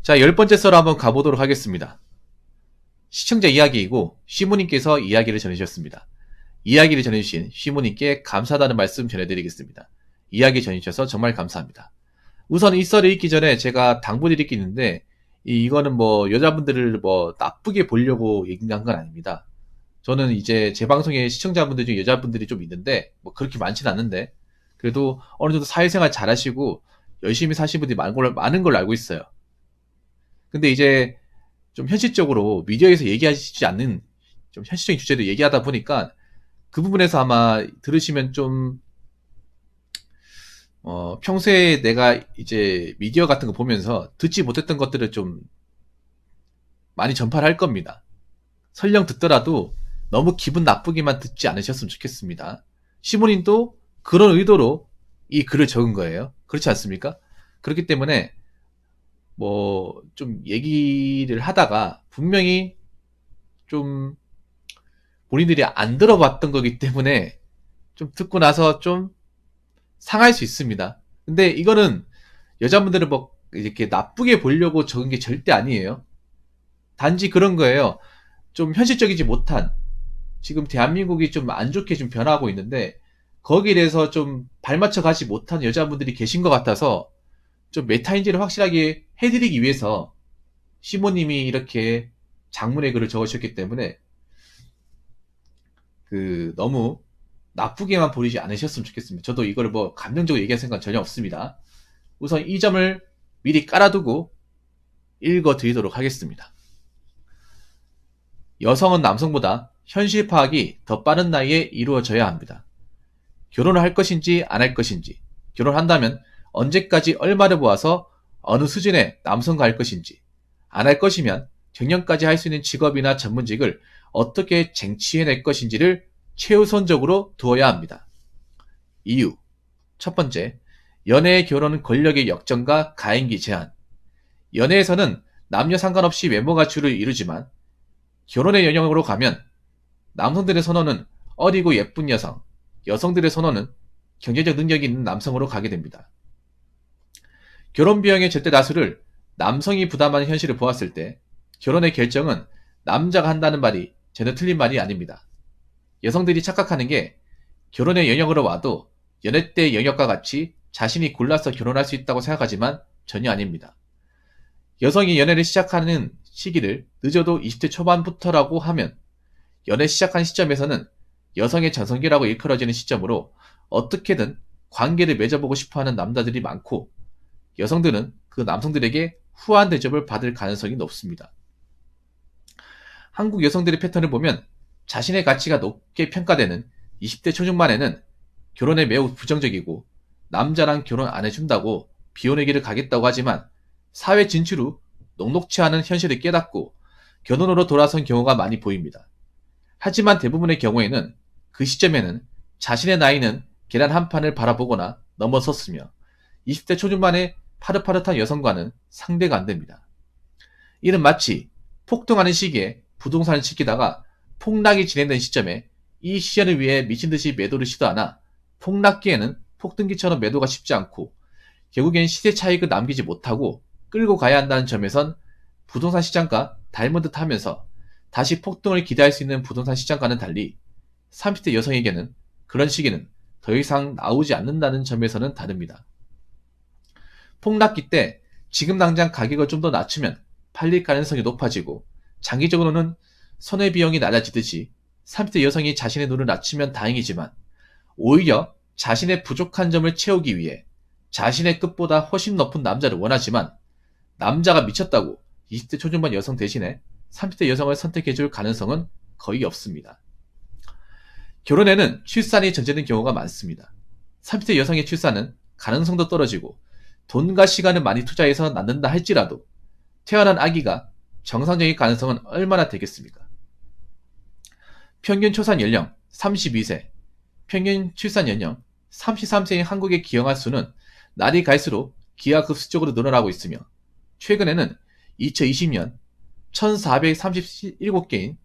자, 10번째 썰 한번 가보도록 하겠습니다. 시청자 이야기이고 시모님께서 이야기를 전해주셨습니다. 이야기를 전해주신 시모님께 감사하다는 말씀 전해드리겠습니다. 이야기 전해주셔서 정말 감사합니다. 우선 이 썰이 있기 전에 제가 당부드릴 게 있는데 이거는 뭐 여자분들을 뭐 나쁘게 보려고 얘기한 건 아닙니다. 저는 이제 제 방송에 시청자분들 중에 여자분들이 좀 있는데 뭐 그렇게 많지는 않는데 그래도 어느 정도 사회생활 잘하시고 열심히 사시는 분들이 많은 걸로 알고 있어요. 근데 이제 좀 현실적으로 미디어에서 얘기하시지 않는 좀 현실적인 주제도 얘기하다 보니까 그 부분에서 아마 들으시면 좀 평소에 내가 이제 미디어 같은 거 보면서 듣지 못했던 것들을 좀 많이 전파를 할 겁니다. 설령 듣더라도 너무 기분 나쁘게만 듣지 않으셨으면 좋겠습니다. 시모님도 그런 의도로 이 글을 적은 거예요. 그렇지 않습니까? 그렇기 때문에 뭐 좀 얘기를 하다가 분명히 좀 본인들이 안 들어봤던 거기 때문에 좀 듣고 나서 좀 상할 수 있습니다. 근데 이거는 여자분들을 뭐 이렇게 나쁘게 보려고 적은 게 절대 아니에요. 단지 그런 거예요. 좀 현실적이지 못한 지금 대한민국이 좀 안 좋게 좀 변하고 있는데 거기에 대해서 좀 발맞춰 가지 못한 여자분들이 계신 것 같아서 좀 메타인지를 확실하게 해드리기 위해서 시모님이 이렇게 장문의 글을 적으셨기 때문에 너무 나쁘게만 보이지 않으셨으면 좋겠습니다. 저도 이걸 뭐 감정적으로 얘기할 생각은 전혀 없습니다. 우선 이 점을 미리 깔아두고 읽어드리도록 하겠습니다. 여성은 남성보다 현실 파악이 더 빠른 나이에 이루어져야 합니다. 결혼을 할 것인지 안 할 것인지, 결혼한다면 언제까지 얼마를 모아서 어느 수준의 남성과 할 것인지, 안 할 것이면 정년까지 할 수 있는 직업이나 전문직을 어떻게 쟁취해낼 것인지를 최우선적으로 두어야 합니다. 이유. 첫 번째, 연애의 결혼은 권력의 역전과 가임기 제한. 연애에서는 남녀 상관없이 외모가 주를 이루지만 결혼의 영역으로 가면 남성들의 선호는 어리고 예쁜 여성, 여성들의 선호는 경제적 능력이 있는 남성으로 가게 됩니다. 결혼 비용의 절대 다수를 남성이 부담하는 현실을 보았을 때 결혼의 결정은 남자가 한다는 말이 전혀 틀린 말이 아닙니다. 여성들이 착각하는 게 결혼의 영역으로 와도 연애 때 영역과 같이 자신이 골라서 결혼할 수 있다고 생각하지만 전혀 아닙니다. 여성이 연애를 시작하는 시기를 늦어도 20대 초반부터라고 하면 연애 시작한 시점에서는 여성의 전성기라고 일컬어지는 시점으로 어떻게든 관계를 맺어보고 싶어하는 남자들이 많고 여성들은 그 남성들에게 후한 대접을 받을 가능성이 높습니다. 한국 여성들의 패턴을 보면 자신의 가치가 높게 평가되는 20대 초중반에는 결혼에 매우 부정적이고 남자랑 결혼 안 해준다고 비혼의 길을 가겠다고 하지만 사회 진출 후 녹록치 않은 현실을 깨닫고 결혼으로 돌아선 경우가 많이 보입니다. 하지만 대부분의 경우에는 그 시점에는 자신의 나이는 계란 한 판을 바라보거나 넘어섰으며 20대 초중반의 파릇파릇한 여성과는 상대가 안 됩니다. 이는 마치 폭등하는 시기에 부동산을 지키다가 폭락이 진행된 시점에 이 시연을 위해 미친듯이 매도를 시도하나 폭락기에는 폭등기처럼 매도가 쉽지 않고 결국엔 시세 차익을 남기지 못하고 끌고 가야 한다는 점에선 부동산 시장과 닮은 듯 하면서 다시 폭등을 기대할 수 있는 부동산 시장과는 달리 30대 여성에게는 그런 시기는 더 이상 나오지 않는다는 점에서는 다릅니다. 폭락기 때 지금 당장 가격을 좀 더 낮추면 팔릴 가능성이 높아지고 장기적으로는 손해비용이 낮아지듯이 30대 여성이 자신의 눈을 낮추면 다행이지만 오히려 자신의 부족한 점을 채우기 위해 자신의 끝보다 훨씬 높은 남자를 원하지만 남자가 미쳤다고 20대 초중반 여성 대신에 30대 여성을 선택해줄 가능성은 거의 없습니다. 결혼에는 출산이 전제된 경우가 많습니다. 30대 여성의 출산은 가능성도 떨어지고 돈과 시간을 많이 투자해서 낳는다 할지라도 태어난 아기가 정상적인 가능성은 얼마나 되겠습니까? 평균 초산 연령 32세, 평균 출산 연령 33세인 한국의 기형아 수는 날이 갈수록 기하급수적으로 늘어나고 있으며 최근에는 2020년 1437개인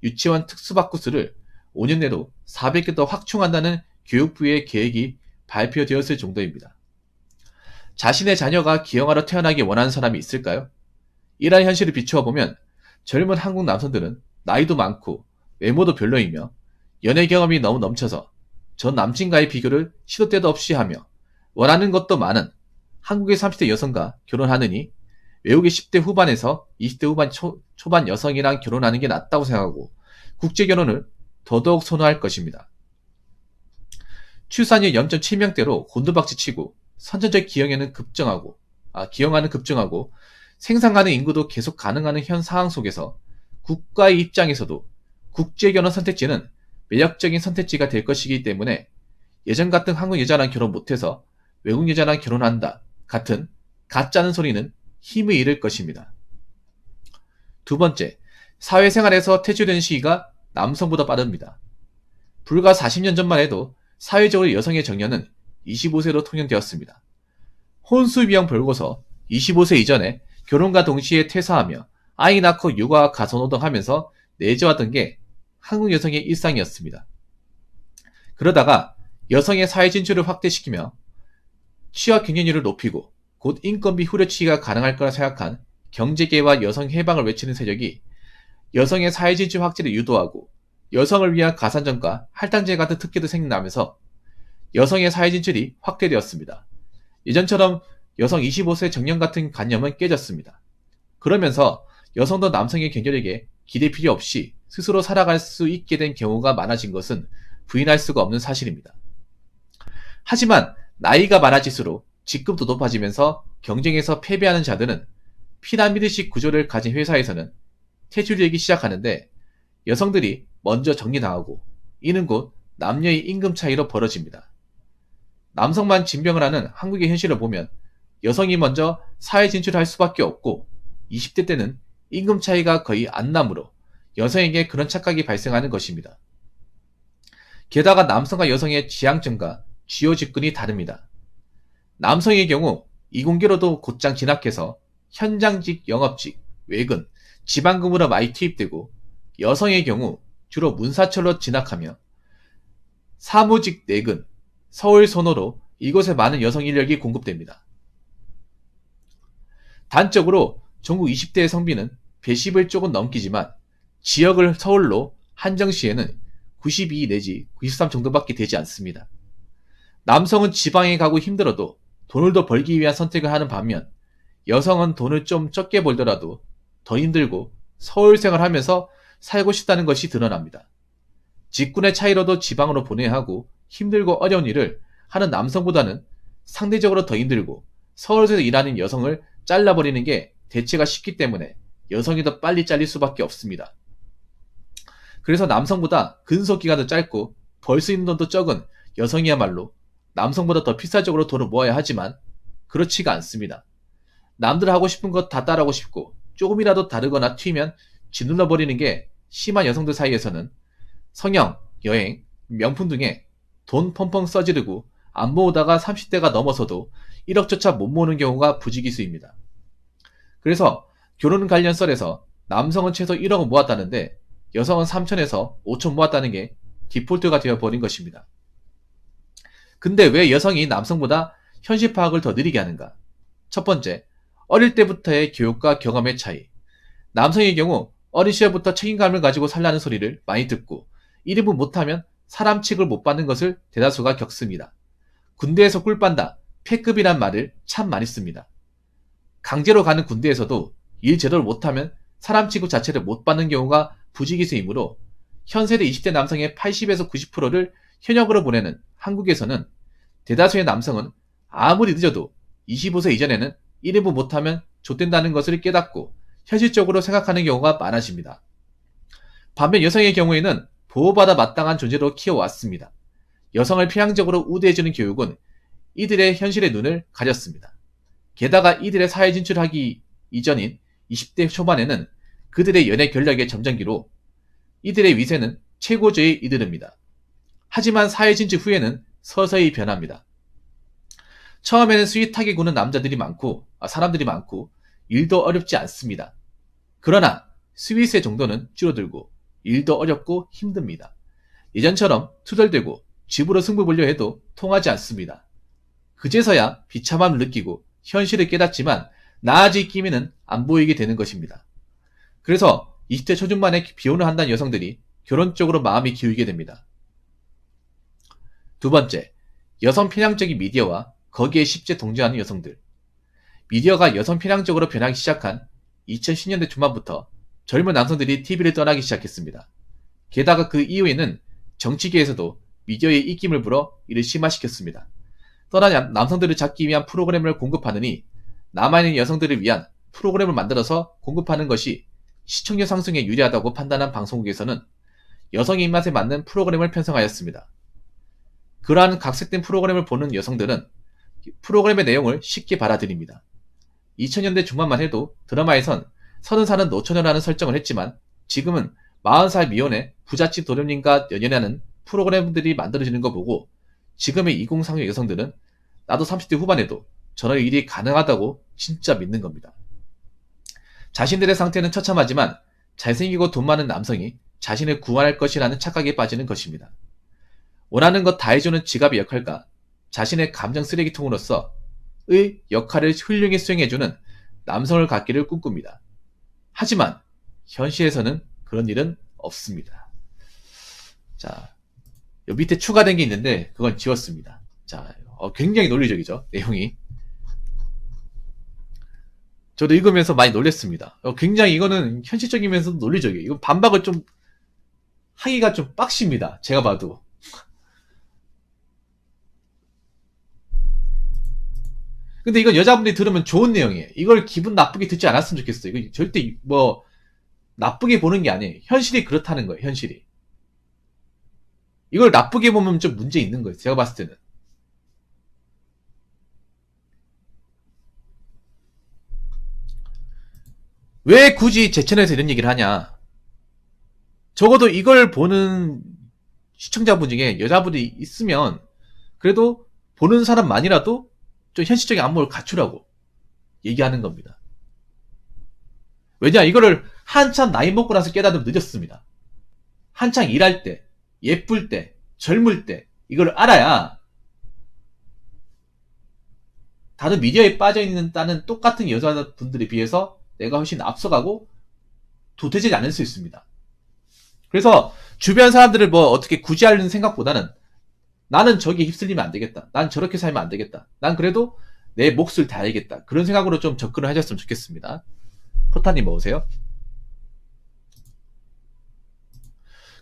유치원 특수학교 수를 5년 내로 400개 더 확충한다는 교육부의 계획이 발표되었을 정도입니다. 자신의 자녀가 기형아로 태어나기 원하는 사람이 있을까요? 이러한 현실을 비추어 보면 젊은 한국 남성들은 나이도 많고 외모도 별로이며 연애 경험이 너무 넘쳐서 전 남친과의 비교를 시도 때도 없이 하며 원하는 것도 많은 한국의 30대 여성과 결혼하느니 외국의 10대 후반에서 20대 후반 초반 여성이랑 결혼하는 게 낫다고 생각하고 국제결혼을 더더욱 선호할 것입니다. 출산율 0.7명대로 곤두박질 치고 선천적 기형하는 급증하고 생산 가능 인구도 계속 가능하는 현 상황 속에서 국가의 입장에서도 국제결혼 선택지는 매력적인 선택지가 될 것이기 때문에 예전 같은 한국 여자랑 결혼 못해서 외국 여자랑 결혼한다 같은 가짜는 소리는 힘을 잃을 것입니다. 두 번째, 사회생활에서 퇴출되는 시기가 남성보다 빠릅니다. 불과 40년 전만 해도 사회적으로 여성의 정년은 25세로 통용되었습니다. 혼수비용 벌고서 25세 이전에 결혼과 동시에 퇴사하며 아이 낳고 육아 가선호동 하면서 내조하던 게 한국 여성의 일상이었습니다. 그러다가 여성의 사회 진출을 확대시키며 취업 경쟁률을 높이고 곧 인건비 후려치기가 가능할 거라 생각한 경제계와 여성 해방을 외치는 세력이 여성의 사회 진출 확대를 유도하고 여성을 위한 가산점과 할당제 같은 특혜도 생겨나면서 여성의 사회 진출이 확대되었습니다. 예전처럼 여성 25세 정년 같은 관념은 깨졌습니다. 그러면서 여성도 남성의 경제력에 기대 필요 없이 스스로 살아갈 수 있게 된 경우가 많아진 것은 부인할 수가 없는 사실입니다. 하지만 나이가 많아질수록 직급도 높아지면서 경쟁에서 패배하는 자들은 피라미드식 구조를 가진 회사에서는 퇴출되기 시작하는데 여성들이 먼저 정리당하고 이는 곧 남녀의 임금 차이로 벌어집니다. 남성만 진병을 하는 한국의 현실을 보면 여성이 먼저 사회 진출할 수밖에 없고 20대 때는 임금 차이가 거의 안 나므로 여성에게 그런 착각이 발생하는 것입니다. 게다가 남성과 여성의 지향점과 주요 직군이 다릅니다. 남성의 경우 이공계로도 곧장 진학해서 현장직, 영업직, 외근, 지방근무로 많이 투입되고 여성의 경우 주로 문사철로 진학하며 사무직 내근, 서울 선호로 이곳에 많은 여성 인력이 공급됩니다. 단적으로 전국 20대의 성비는 110을 조금 넘기지만 지역을 서울로 한정시에는 92 내지 93 정도밖에 되지 않습니다. 남성은 지방에 가고 힘들어도 돈을 더 벌기 위한 선택을 하는 반면 여성은 돈을 좀 적게 벌더라도 더 힘들고 서울 생활하면서 살고 싶다는 것이 드러납니다. 직군의 차이로도 지방으로 보내야 하고 힘들고 어려운 일을 하는 남성보다는 상대적으로 더 힘들고 서울에서 일하는 여성을 잘라버리는 게 대체가 쉽기 때문에 여성이 더 빨리 잘릴 수밖에 없습니다. 그래서 남성보다 근속기간도 짧고 벌 수 있는 돈도 적은 여성이야말로 남성보다 더 필사적으로 돈을 모아야 하지만 그렇지가 않습니다. 남들 하고 싶은 것 다 따라하고 싶고 조금이라도 다르거나 튀면 짓눌러버리는 게 심한 여성들 사이에서는 성형, 여행, 명품 등에 돈 펑펑 써지르고 안 모으다가 30대가 넘어서도 1억조차 못 모으는 경우가 부지기수입니다. 그래서 결혼 관련 썰에서 남성은 최소 1억을 모았다는데 여성은 3천에서 5천 모았다는 게 디폴트가 되어버린 것입니다. 근데 왜 여성이 남성보다 현실 파악을 더 느리게 하는가? 첫 번째, 어릴 때부터의 교육과 경험의 차이. 남성의 경우 어린 시절부터 책임감을 가지고 살라는 소리를 많이 듣고 1인분 못하면 사람 취급을 못 받는 것을 대다수가 겪습니다. 군대에서 꿀 빤다, 패급이란 말을 참 많이 씁니다. 강제로 가는 군대에서도 일 제대로 못하면 사람 취급 자체를 못 받는 경우가 부지기수이므로 현 세대 20대 남성의 80에서 90%를 현역으로 보내는 한국에서는 대다수의 남성은 아무리 늦어도 25세 이전에는 1인분 못하면 좆된다는 것을 깨닫고 현실적으로 생각하는 경우가 많아집니다. 반면 여성의 경우에는 보호받아 마땅한 존재로 키워왔습니다. 여성을 편향적으로 우대해주는 교육은 이들의 현실의 눈을 가렸습니다. 게다가 이들의 사회 진출하기 이전인 20대 초반에는 그들의 연애 권력의 점정기로 이들의 위세는 최고조에 이르릅니다. 하지만 사회 진출 후에는 서서히 변합니다. 처음에는 스윗하게 구는 사람들이 많고 일도 어렵지 않습니다. 그러나 스윗의 정도는 줄어들고 일도 어렵고 힘듭니다. 예전처럼 투덜대고 집으로 승부 보려 해도 통하지 않습니다. 그제서야 비참함을 느끼고 현실을 깨닫지만 나아질 기미는 안 보이게 되는 것입니다. 그래서 20대 초중반에 비혼을 한다는 여성들이 결혼 쪽으로 마음이 기울게 됩니다. 두 번째, 여성 편향적인 미디어와 거기에 쉽게 동조하는 여성들. 미디어가 여성 편향적으로 변하기 시작한 2010년대 중반부터 젊은 남성들이 TV를 떠나기 시작했습니다. 게다가 그 이후에는 정치계에서도 미디어의 입김을 불어 이를 심화시켰습니다. 떠난 남성들을 잡기 위한 프로그램을 공급하느니 남아있는 여성들을 위한 프로그램을 만들어서 공급하는 것이 시청률 상승에 유리하다고 판단한 방송국에서는 여성의 입맛에 맞는 프로그램을 편성하였습니다. 그러한 각색된 프로그램을 보는 여성들은 프로그램의 내용을 쉽게 받아들입니다. 2000년대 중반만 해도 드라마에선 30살은 노처녀라는 설정을 했지만 지금은 40살 미혼의 부잣집 도련님과 연연하는 프로그램들이 만들어지는 거 보고 지금의 2030 여성들은 나도 30대 후반에도 저런 일이 가능하다고 진짜 믿는 겁니다. 자신들의 상태는 처참하지만 잘생기고 돈 많은 남성이 자신을 구원할 것이라는 착각에 빠지는 것입니다. 원하는 것 다 해주는 지갑의 역할과 자신의 감정 쓰레기통으로서의 역할을 훌륭히 수행해주는 남성을 갖기를 꿈꿉니다. 하지만 현실에서는 그런 일은 없습니다. 자, 요 밑에 추가된 게 있는데 그건 지웠습니다. 자, 굉장히 논리적이죠, 내용이. 저도 읽으면서 많이 놀랬습니다. 굉장히 이거는 현실적이면서도 논리적이에요. 이거 반박을 좀 하기가 좀 빡십니다. 제가 봐도. 근데 이건 여자분들이 들으면 좋은 내용이에요. 이걸 기분 나쁘게 듣지 않았으면 좋겠어요. 이거 절대 뭐 나쁘게 보는 게 아니에요. 현실이 그렇다는 거예요. 현실이. 이걸 나쁘게 보면 좀 문제 있는 거예요. 제가 봤을 때는. 왜 굳이 제 채널에서 이런 얘기를 하냐. 적어도 이걸 보는 시청자분 중에 여자분이 있으면 그래도 보는 사람만이라도 좀 현실적인 안목을 갖추라고 얘기하는 겁니다. 왜냐, 이거를 한참 나이 먹고 나서 깨닫으면 늦었습니다. 한창 일할 때, 예쁠 때, 젊을 때 이걸 알아야 다른 미디어에 빠져있는 다른 똑같은 여자분들에 비해서 내가 훨씬 앞서가고 도태되지 않을 수 있습니다. 그래서 주변 사람들을 뭐 어떻게 구제하려는 생각보다는 나는 저기에 휩쓸리면 안 되겠다. 난 저렇게 살면 안 되겠다. 난 그래도 내 몫을 다해야겠다. 그런 생각으로 좀 접근을 하셨으면 좋겠습니다. 포타님 먹으세요.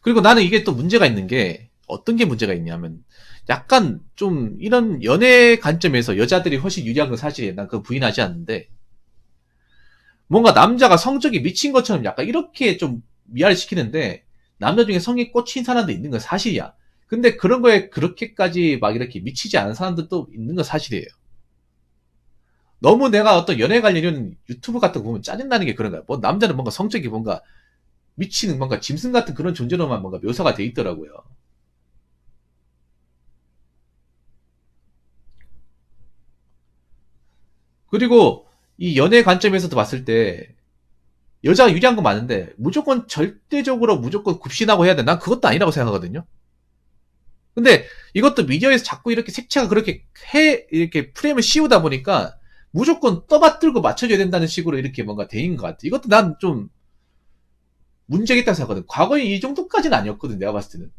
그리고 나는 이게 또 문제가 있는 게 어떤 게 문제가 있냐면 약간 좀 이런 연애 관점에서 여자들이 훨씬 유리한 건 사실이에요. 난 그거 부인하지 않는데 뭔가 남자가 성적이 미친 것처럼 약간 이렇게 좀 미화를 시키는데 남자 중에 성에 꽂힌 사람도 있는 건 사실이야. 근데 그런 거에 그렇게까지 막 이렇게 미치지 않은 사람들도 있는 건 사실이에요. 너무 내가 어떤 연애 관련 유튜브 같은 거 보면 짜증나는 게 그런 거야. 뭐 남자는 뭔가 성적이 뭔가 미치는 뭔가 짐승 같은 그런 존재로만 뭔가 묘사가 돼 있더라고요. 그리고 이 연애 관점에서도 봤을 때 여자가 유리한 건 많은데 무조건 절대적으로 무조건 굽신하고 해야 돼. 난 그것도 아니라고 생각하거든요. 근데 이것도 미디어에서 자꾸 이렇게 색채가 그렇게 이렇게 프레임을 씌우다 보니까 무조건 떠받들고 맞춰줘야 된다는 식으로 이렇게 뭔가 돼 있는 것 같아. 이것도 난 좀 문제가 있다고 생각하거든. 과거에 이 정도까지는 아니었거든, 내가 봤을 때는.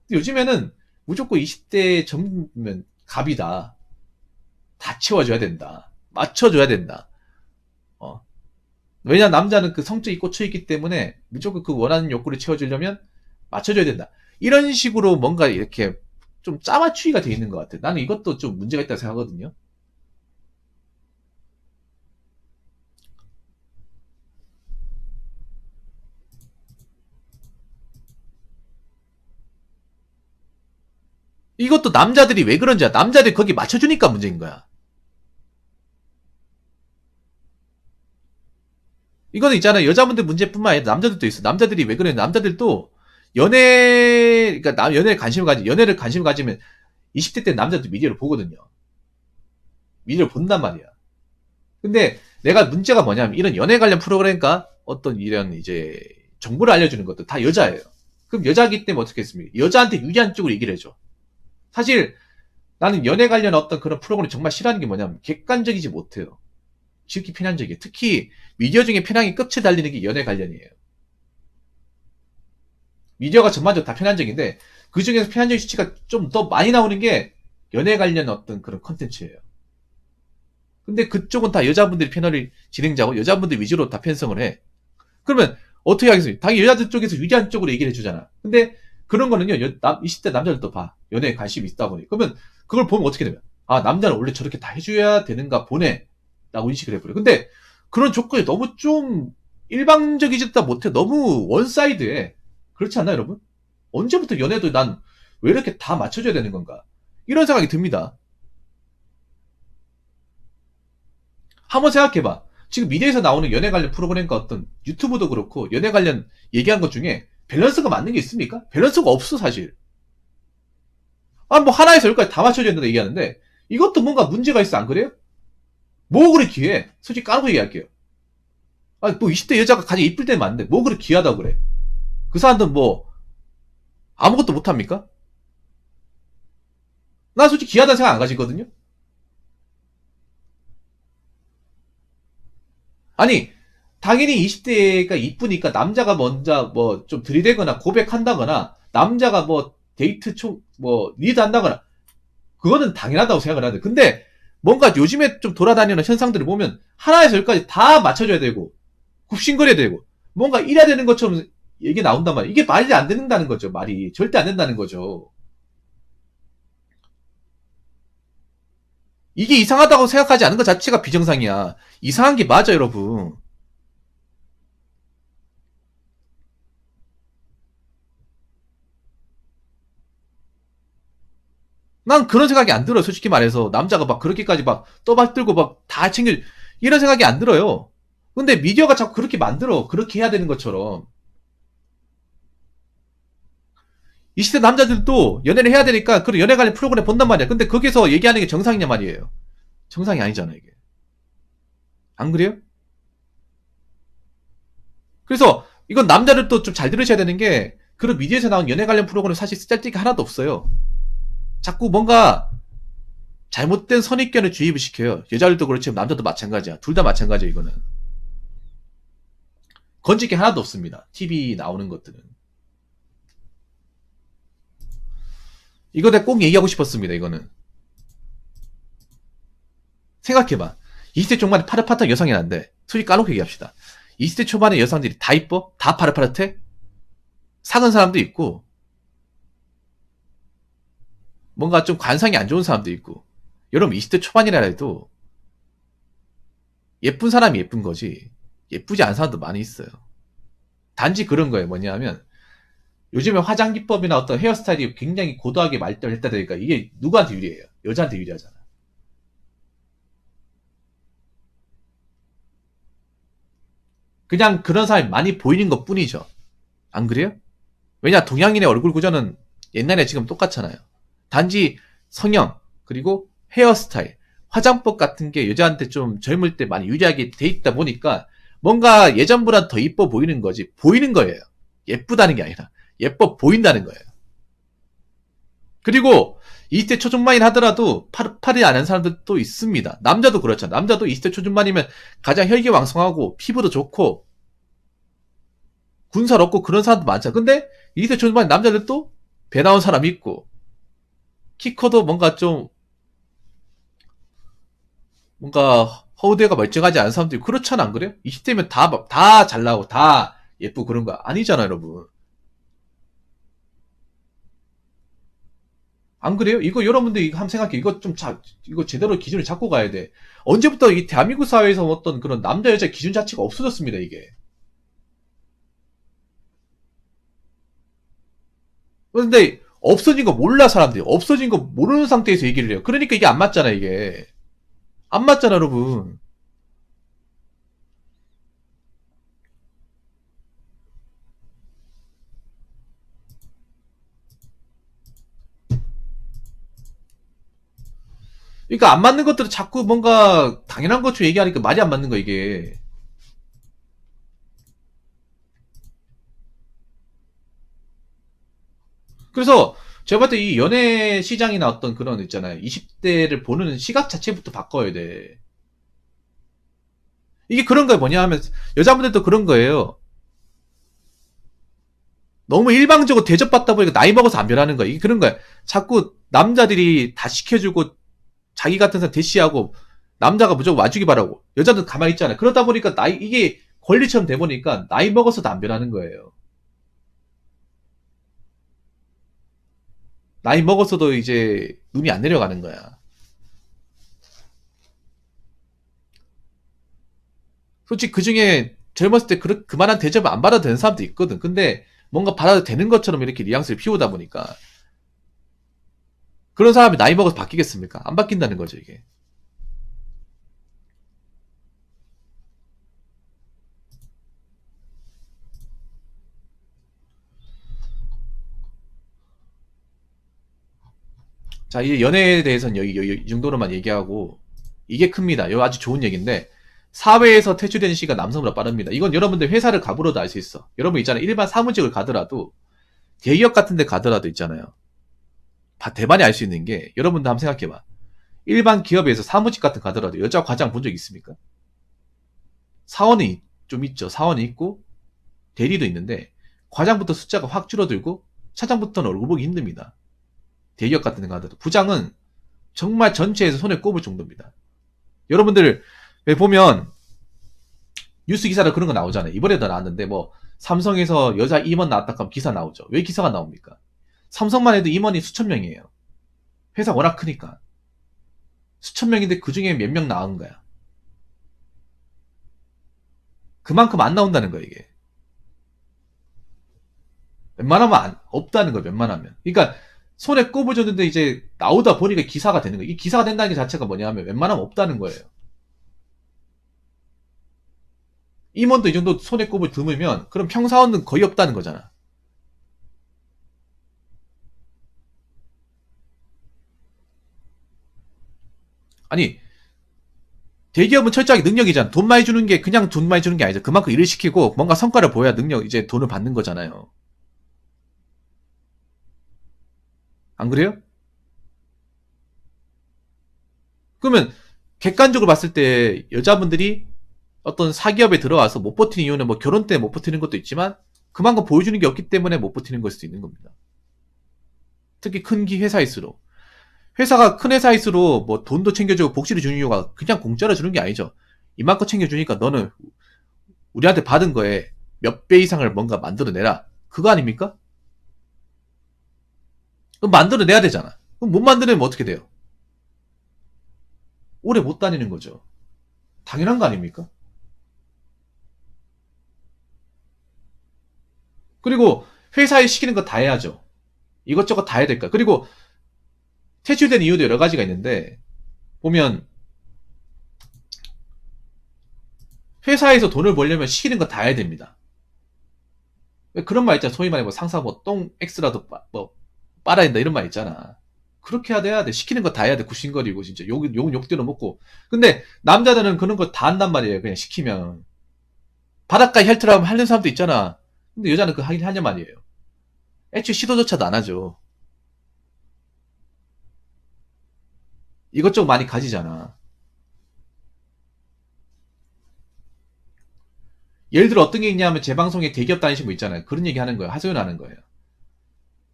근데 요즘에는 무조건 20대 젊으면 갑이다. 다 채워줘야 된다. 맞춰줘야 된다. 왜냐, 남자는 그 성적이 꽂혀있기 때문에 무조건 그 원하는 욕구를 채워주려면 맞춰줘야 된다. 이런 식으로 뭔가 이렇게 좀 짜맞추기가 돼 있는 것 같아. 나는 이것도 좀 문제가 있다고 생각하거든요. 이것도 남자들이 왜 그런지 알아? 남자들이 거기 맞춰주니까 문제인 거야. 이거는 있잖아. 여자분들 문제뿐만 아니라 남자들도 있어. 남자들이 왜 그래? 남자들도 그러니까 연애에 연애를 관심을 가지면 20대 때 남자도 미디어를 보거든요. 미디어를 본단 말이야. 근데 내가 문제가 뭐냐면 이런 연애 관련 프로그램과 어떤 이런 이제 정보를 알려주는 것도 다 여자예요. 그럼 여자기 때문에 어떻게 했습니까? 여자한테 유리한 쪽으로 얘기를 해줘. 사실 나는 연애 관련 어떤 그런 프로그램을 정말 싫어하는 게 뭐냐면 객관적이지 못해요. 지극히 편향적이에요. 특히 미디어 중에 편향이 끝에 달리는 게 연애 관련이에요. 미디어가 전반적으로 다 편향적인데 그 중에서 편향적인 수치가 좀 더 많이 나오는 게 연애 관련 어떤 그런 컨텐츠예요. 근데 그쪽은 다 여자분들이 패널이 진행자고 여자분들 위주로 다 편성을 해. 그러면 어떻게 하겠습니까? 당연히 여자들 쪽에서 유리한 쪽으로 얘기를 해주잖아. 근데 그런 거는요, 20대 남자들도 봐. 연애에 관심이 있다 보니. 그러면 그걸 보면 어떻게 되면, 아, 남자는 원래 저렇게 다 해줘야 되는가 보네. 라고 인식을 해버려. 근데 그런 조건이 너무 좀 일방적이지도 못해. 너무 원사이드해. 그렇지 않나요, 여러분? 언제부터 연애도 난 왜 이렇게 다 맞춰줘야 되는 건가? 이런 생각이 듭니다. 한번 생각해봐. 지금 미디어에서 나오는 연애 관련 프로그램과 어떤 유튜브도 그렇고 연애 관련 얘기한 것 중에 밸런스가 맞는 게 있습니까? 밸런스가 없어 사실. 아 뭐 하나에서 여기까지 다 맞춰줘야 된다 얘기하는데 이것도 뭔가 문제가 있어 안 그래요? 뭐 그래 귀해? 솔직히 까놓고 얘기할게요. 아 뭐 20대 여자가 가장 이쁠 때는 맞는데 뭐 그래 귀하다고 그래? 그 사람들은 뭐 아무것도 못합니까? 나 솔직히 귀하다는 생각 안 가지거든요. 아니 당연히 20대가 이쁘니까 남자가 먼저 뭐 좀 들이대거나 고백한다거나 남자가 뭐 데이트 뭐 리드 한다거나 그거는 당연하다고 생각을 하는데 근데 뭔가 요즘에 좀 돌아다니는 현상들을 보면 하나에서 열까지 다 맞춰줘야 되고 굽신거려야 되고 뭔가 이래야 되는 것처럼 얘기 나온단 말이에요. 이게 말이 안 된다는 거죠. 말이 절대 안 된다는 거죠. 이게 이상하다고 생각하지 않은 것 자체가 비정상이야. 이상한 게 맞아 여러분. 난 그런 생각이 안 들어요. 솔직히 말해서 남자가 막 그렇게까지 막 떠받들고 막 다 챙겨 이런 생각이 안 들어요. 근데 미디어가 자꾸 그렇게 만들어. 그렇게 해야 되는 것처럼. 20대 남자들도 연애를 해야 되니까 그런 연애 관련 프로그램 본단 말이야. 근데 거기서 얘기하는 게 정상이냐 말이에요. 정상이 아니잖아 이게. 안 그래요? 그래서 이건 남자들도 좀 잘 들으셔야 되는 게 그런 미디어에서 나온 연애 관련 프로그램 사실 쓸데기 하나도 없어요. 자꾸 뭔가 잘못된 선입견을 주입을 시켜요. 여자들도 그렇지만 남자도 마찬가지야. 둘 다 마찬가지야 이거는. 건질 게 하나도 없습니다. TV 나오는 것들은. 이거 내가 꼭 얘기하고 싶었습니다. 이거는. 생각해봐. 20대 중반에 파릇파릇한 여성이 난데 솔직히 까놓고 얘기합시다. 20대 초반의 여성들이 다 이뻐? 다 파릇파릇해? 상은 사람도 있고 뭔가 좀 관상이 안 좋은 사람도 있고 여러분 20대 초반이라 해도 예쁜 사람이 예쁜 거지 예쁘지 않은 사람도 많이 있어요. 단지 그런 거예요. 뭐냐면 요즘에 화장 기법이나 어떤 헤어스타일이 굉장히 고도하게 발달했다 보니까 이게 누구한테 유리해요? 여자한테 유리하잖아. 그냥 그런 사람이 많이 보이는 것 뿐이죠. 안 그래요? 왜냐 동양인의 얼굴 구조는 옛날에 지금 똑같잖아요. 단지 성형 그리고 헤어스타일 화장법 같은 게 여자한테 좀 젊을 때 많이 유리하게 돼 있다 보니까 뭔가 예전보다 더 이뻐 보이는 거지 보이는 거예요. 예쁘다는 게 아니라 예뻐 보인다는 거예요. 그리고 20대 초중반이라 하더라도 파리 안 하는 사람들도 있습니다. 남자도 그렇잖아. 남자도 20대 초중반이면 가장 혈기왕성하고 피부도 좋고 군살 없고 그런 사람도 많잖아. 근데 20대 초중반 남자들도 배 나온 사람이 있고 키 커도 뭔가 좀 뭔가 허우대가 멀쩡하지 않은 사람들이 그렇잖아 안 그래요? 20대면 다 잘나고 다 예쁘고 그런 거 아니잖아 여러분. 안 그래요? 이거 여러분들 이거 한번 생각해. 이거 제대로 기준을 잡고 가야 돼. 언제부터 이 대한민국 사회에서 어떤 그런 남자 여자 기준 자체가 없어졌습니다 이게. 그런데 없어진 거 몰라 사람들이. 없어진 거 모르는 상태에서 얘기를 해요. 그러니까 이게 안 맞잖아 이게. 안 맞잖아 여러분. 그러니까 안 맞는 것들은 자꾸 뭔가 당연한 것처럼 얘기하니까 말이 안 맞는 거 이게. 그래서 제가 봤을 때 이 연애 시장이나 어떤 그런 있잖아요. 20대를 보는 시각 자체부터 바꿔야 돼. 이게 그런 거예요. 뭐냐 하면 여자분들도 그런 거예요. 너무 일방적으로 대접받다 보니까 나이 먹어서 안 변하는 거야. 이게 그런 거야. 자꾸 남자들이 다 시켜주고 자기 같은 사람 대시하고 남자가 무조건 와주기 바라고 여자는 가만히 있잖아요. 그러다 보니까 나이 이게 권리처럼 돼 보니까 나이 먹어서도 안 변하는 거예요. 나이 먹어서도 이제 눈이 안 내려가는 거야. 솔직히 그 중에 젊었을 때 그만한 대접을 안 받아도 되는 사람도 있거든. 근데 뭔가 받아도 되는 것처럼 이렇게 뉘앙스를 피우다 보니까 그런 사람이 나이 먹어서 바뀌겠습니까? 안 바뀐다는 거죠, 이게. 자, 이제 연애에 대해서는 여기 이 정도로만 얘기하고 이게 큽니다. 이거 아주 좋은 얘기인데 사회에서 퇴출되는 시기가 남성보다 빠릅니다. 이건 여러분들 회사를 가보러도 알 수 있어. 여러분 있잖아요. 일반 사무직을 가더라도 대기업 같은 데 가더라도 있잖아요. 대만이 알 수 있는 게 여러분도 한번 생각해봐. 일반 기업에서 사무직 같은 데 가더라도 여자 과장 본 적 있습니까? 사원이 좀 있죠. 사원이 있고 대리도 있는데 과장부터 숫자가 확 줄어들고 차장부터는 얼굴 보기 힘듭니다. 대기업 같은 데 가더라도 부장은 정말 전체에서 손에 꼽을 정도입니다. 여러분들 보면 뉴스 기사로 그런 거 나오잖아요. 이번에도 나왔는데 뭐 삼성에서 여자 임원 나왔다 하면 기사 나오죠. 왜 기사가 나옵니까? 삼성만 해도 임원이 수천 명이에요. 회사 워낙 크니까. 수천 명인데 그 중에 몇 명 나온 거야. 그만큼 안 나온다는 거야, 이게. 웬만하면 없다는 거야, 웬만하면. 그러니까 손에 꼽아줬는데 이제 나오다 보니까 기사가 되는 거야. 이 기사가 된다는 게 자체가 뭐냐면 웬만하면 없다는 거예요. 임원도 이 정도 손에 꼽을 드물면 그럼 평사원은 거의 없다는 거잖아. 아니 대기업은 철저하게 능력이잖아. 돈 많이 주는 게 그냥 돈 많이 주는 게 아니죠. 그만큼 일을 시키고 뭔가 성과를 보여야 능력 이제 돈을 받는 거잖아요. 안 그래요? 그러면 객관적으로 봤을 때 여자분들이 어떤 사기업에 들어와서 못 버티는 이유는 뭐 결혼 때 못 버티는 것도 있지만 그만큼 보여주는 게 없기 때문에 못 버티는 걸 수도 있는 겁니다. 특히 큰 회사일수록. 회사가 큰 회사일수록 뭐 돈도 챙겨주고 복지를 주는 이유가 그냥 공짜로 주는 게 아니죠. 이만큼 챙겨주니까 너는 우리한테 받은 거에 몇 배 이상을 뭔가 만들어내라. 그거 아닙니까? 그럼 만들어내야 되잖아. 그럼 못 만들면 어떻게 돼요? 오래 못 다니는 거죠. 당연한 거 아닙니까? 그리고 회사에 시키는 거 다 해야죠. 이것저것 다 해야 될까. 그리고 퇴출된 이유도 여러 가지가 있는데 보면 회사에서 돈을 벌려면 시키는 거 다 해야 됩니다. 그런 말 있잖아. 소위 말해 뭐 상사 뭐 똥 X라도 뭐 빨아야 된다 이런 말 있잖아. 그렇게 해야 돼. 시키는 거 다 해야 돼. 굽신거리고 진짜 욕은 욕대로 먹고. 근데 남자들은 그런 거 다 한단 말이에요. 그냥 시키면. 바닷가 헬트라면 하는 사람도 있잖아. 근데 여자는 그거 하긴 하냐 말이에요. 애초에 시도조차도 안 하죠. 이것저것 많이 가지잖아. 예를 들어 어떤 게 있냐면 제 방송에 대기업 다니신 분 있잖아요. 그런 얘기 하는 거예요. 하소연 하는 거예요.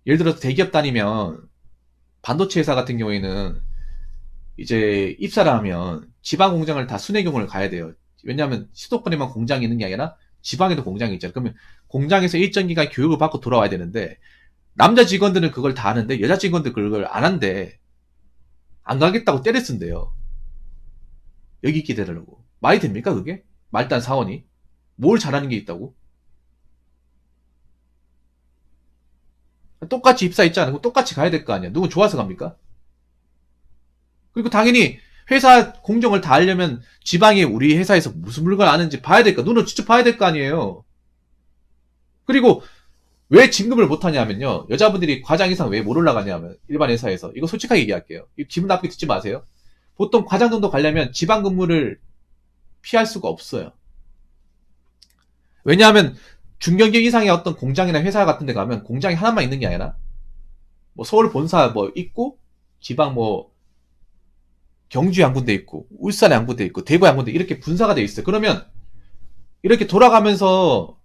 예를 들어서 대기업 다니면 반도체 회사 같은 경우에는 이제 입사를 하면 지방 공장을 다 순회경을 가야 돼요. 왜냐하면 수도권에만 공장이 있는 게 아니라 지방에도 공장이 있잖아요. 그러면 공장에서 일정 기간 교육을 받고 돌아와야 되는데 남자 직원들은 그걸 다 하는데 여자 직원들 그걸 안 한대. 안 가겠다고 때려 쓴대요. 여기 있게 되려고. 말이 됩니까 그게? 말단 사원이? 뭘 잘하는 게 있다고? 똑같이 입사했잖아. 똑같이 가야 될 거 아니야. 누군 좋아서 갑니까? 그리고 당연히 회사 공정을 다 하려면 지방에 우리 회사에서 무슨 물건을 아는지 봐야 될까? 눈으로 직접 봐야 될 거 아니에요. 그리고 왜 진급을 못하냐면요. 여자분들이 과장 이상 왜 못 올라가냐면 일반 회사에서 이거 솔직하게 얘기할게요. 이거 기분 나쁘게 듣지 마세요. 보통 과장 정도 가려면 지방 근무를 피할 수가 없어요. 왜냐하면 중견기업 이상의 어떤 공장이나 회사 같은 데 가면 공장이 하나만 있는 게 아니라 뭐 서울 본사 뭐 있고 지방 뭐 경주에 한 군데 있고, 울산에 한 군데 있고, 대구에 한 군데 이렇게 분사가 돼 있어요. 그러면 이렇게 돌아가면서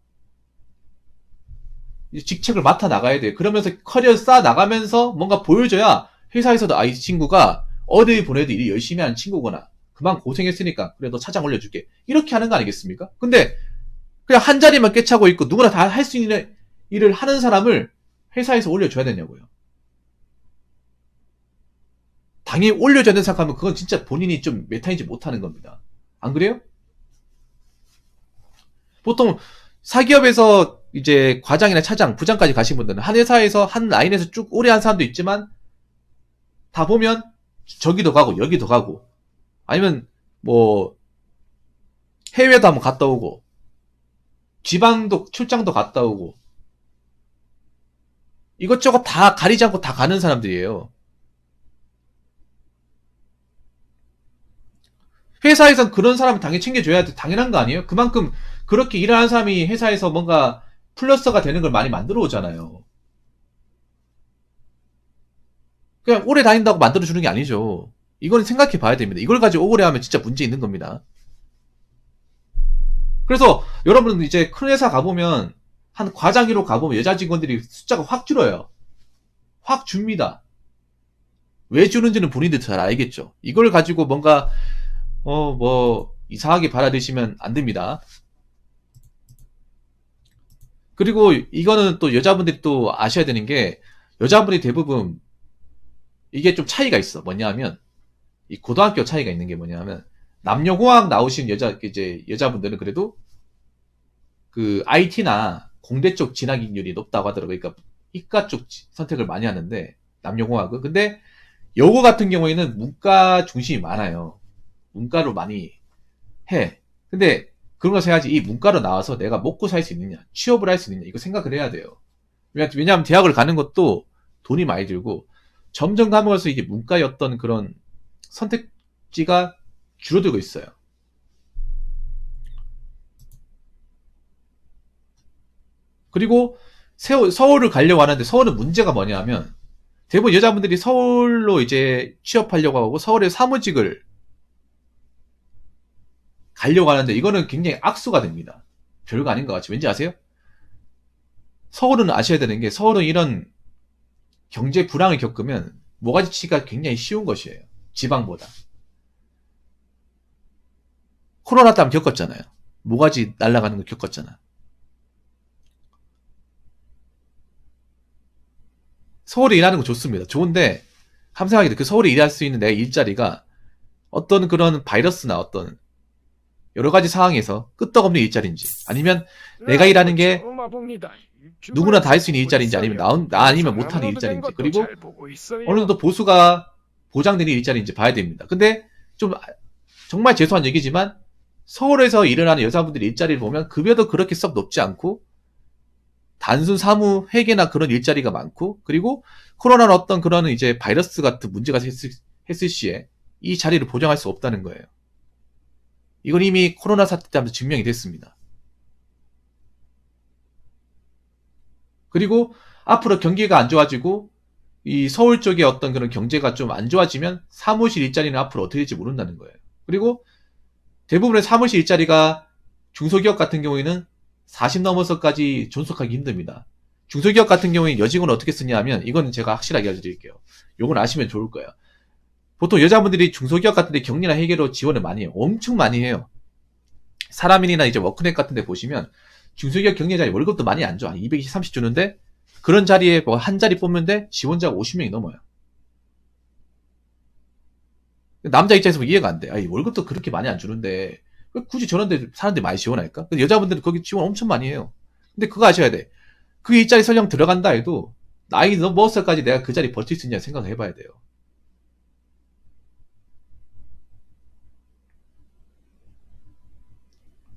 직책을 맡아 나가야 돼. 그러면서 커리어 쌓아 나가면서 뭔가 보여줘야 회사에서도 이 친구가 어디 보내도 일 열심히 하는 친구구나. 그만 고생했으니까 그래 너 차장 올려줄게. 이렇게 하는 거 아니겠습니까? 근데 그냥 한 자리만 꿰차고 있고 누구나 다 할 수 있는 일을 하는 사람을 회사에서 올려줘야 되냐고요. 당연히 올려줘야 된다고 생각하면 그건 진짜 본인이 좀 메타인지 못하는 겁니다. 안 그래요? 보통 사기업에서 이제 과장이나 차장, 부장까지 가신 분들은 한 회사에서 한 라인에서 쭉 오래 한 사람도 있지만 다 보면 저기도 가고 여기도 가고 아니면 뭐 해외도 한번 갔다 오고 지방도 출장도 갔다 오고 이것저것 다 가리지 않고 다 가는 사람들이에요. 회사에선 그런 사람을 당연히 챙겨줘야 돼. 당연한 거 아니에요? 그만큼 그렇게 일하는 사람이 회사에서 뭔가 플러스가 되는 걸 많이 만들어 오잖아요. 그냥 오래 다닌다고 만들어주는 게 아니죠. 이건 생각해 봐야 됩니다. 이걸 가지고 오래 하면 진짜 문제 있는 겁니다. 그래서 여러분 이제 큰 회사 가보면 한 과장위로 가보면 여자 직원들이 숫자가 확 줄어요. 확 줍니다. 왜 주는지는 본인들 잘 알겠죠. 이걸 가지고 뭔가 뭐 이상하게 받아들이시면 안 됩니다. 그리고 이거는 또 여자분들이 또 아셔야 되는 게 여자분이 대부분 이게 좀 차이가 있어. 뭐냐면 이 고등학교 차이가 있는 게 뭐냐면 남녀공학 나오신 이제 여자분들은 그래도 그 IT나 공대 쪽 진학률이 높다고 하더라고요. 그러니까 이과 쪽 선택을 많이 하는데 남녀공학은 근데 여고 같은 경우에는 문과 중심이 많아요. 문과로 많이 해. 근데 그런 거 생각하지. 이 문과로 나와서 내가 먹고 살 수 있느냐, 취업을 할 수 있느냐, 이거 생각을 해야 돼요. 왜냐하면 대학을 가는 것도 돈이 많이 들고, 점점 가면서 이게 문과의 어떤 그런 선택지가 줄어들고 있어요. 그리고 서울을 가려고 하는데 서울은 문제가 뭐냐면, 대부분 여자분들이 서울로 이제 취업하려고 하고 서울에 사무직을 가려고 하는데 이거는 굉장히 악수가 됩니다. 별거 아닌 것 같이. 왠지 아세요? 서울은 아셔야 되는 게 서울은 이런 경제 불황을 겪으면 모가지치기가 굉장히 쉬운 것이에요. 지방보다. 코로나 때 한번 겪었잖아요. 모가지 날아가는 거 겪었잖아. 서울에 일하는 거 좋습니다. 좋은데 함 생각이 돼. 그 서울에 일할 수 있는 내 일자리가 어떤 그런 바이러스나 어떤 여러 가지 상황에서 끄떡없는 일자리인지 아니면 내가 일하는 게 누구나 다 할 수 있는 일자리인지 아니면 나 아니면 못하는 일자리인지 그리고 어느 정도 보수가 보장되는 일자리인지 봐야 됩니다. 근데 좀 정말 죄송한 얘기지만 서울에서 일어나는 여자분들의 일자리를 보면 급여도 그렇게 썩 높지 않고 단순 사무 회계나 그런 일자리가 많고 그리고 코로나는 어떤 그런 이제 바이러스 같은 문제가 했을 시에 이 자리를 보장할 수 없다는 거예요. 이건 이미 코로나 사태 때 하면서 증명이 됐습니다. 그리고 앞으로 경기가 안 좋아지고 이 서울 쪽의 어떤 그런 경제가 좀 안 좋아지면 사무실 일자리는 앞으로 어떻게 될지 모른다는 거예요. 그리고 대부분의 사무실 일자리가 중소기업 같은 경우에는 40 넘어서까지 존속하기 힘듭니다. 중소기업 같은 경우에 여직원을 어떻게 쓰냐 하면 이건 제가 확실하게 알려드릴게요. 요건 아시면 좋을 거예요. 보통 여자분들이 중소기업 같은 데 격리나 회계로 지원을 많이 해요. 엄청 많이 해요. 사람인이나 이제 워크넷 같은 데 보시면 중소기업 격리 자리 월급도 많이 안 줘. 한 220, 30 주는데 그런 자리에 뭐 한 자리 뽑는데 지원자가 50명이 넘어요. 남자 입장에서 보면 이해가 안 돼. 아니, 월급도 그렇게 많이 안 주는데 왜 굳이 저런 데 사람들이 많이 지원할까? 근데 여자분들은 거기 지원 엄청 많이 해요. 근데 그거 아셔야 돼. 그 일자리 설령 들어간다 해도 나이 먹었을까지 내가 그 자리 버틸 수 있냐 생각을 해봐야 돼요.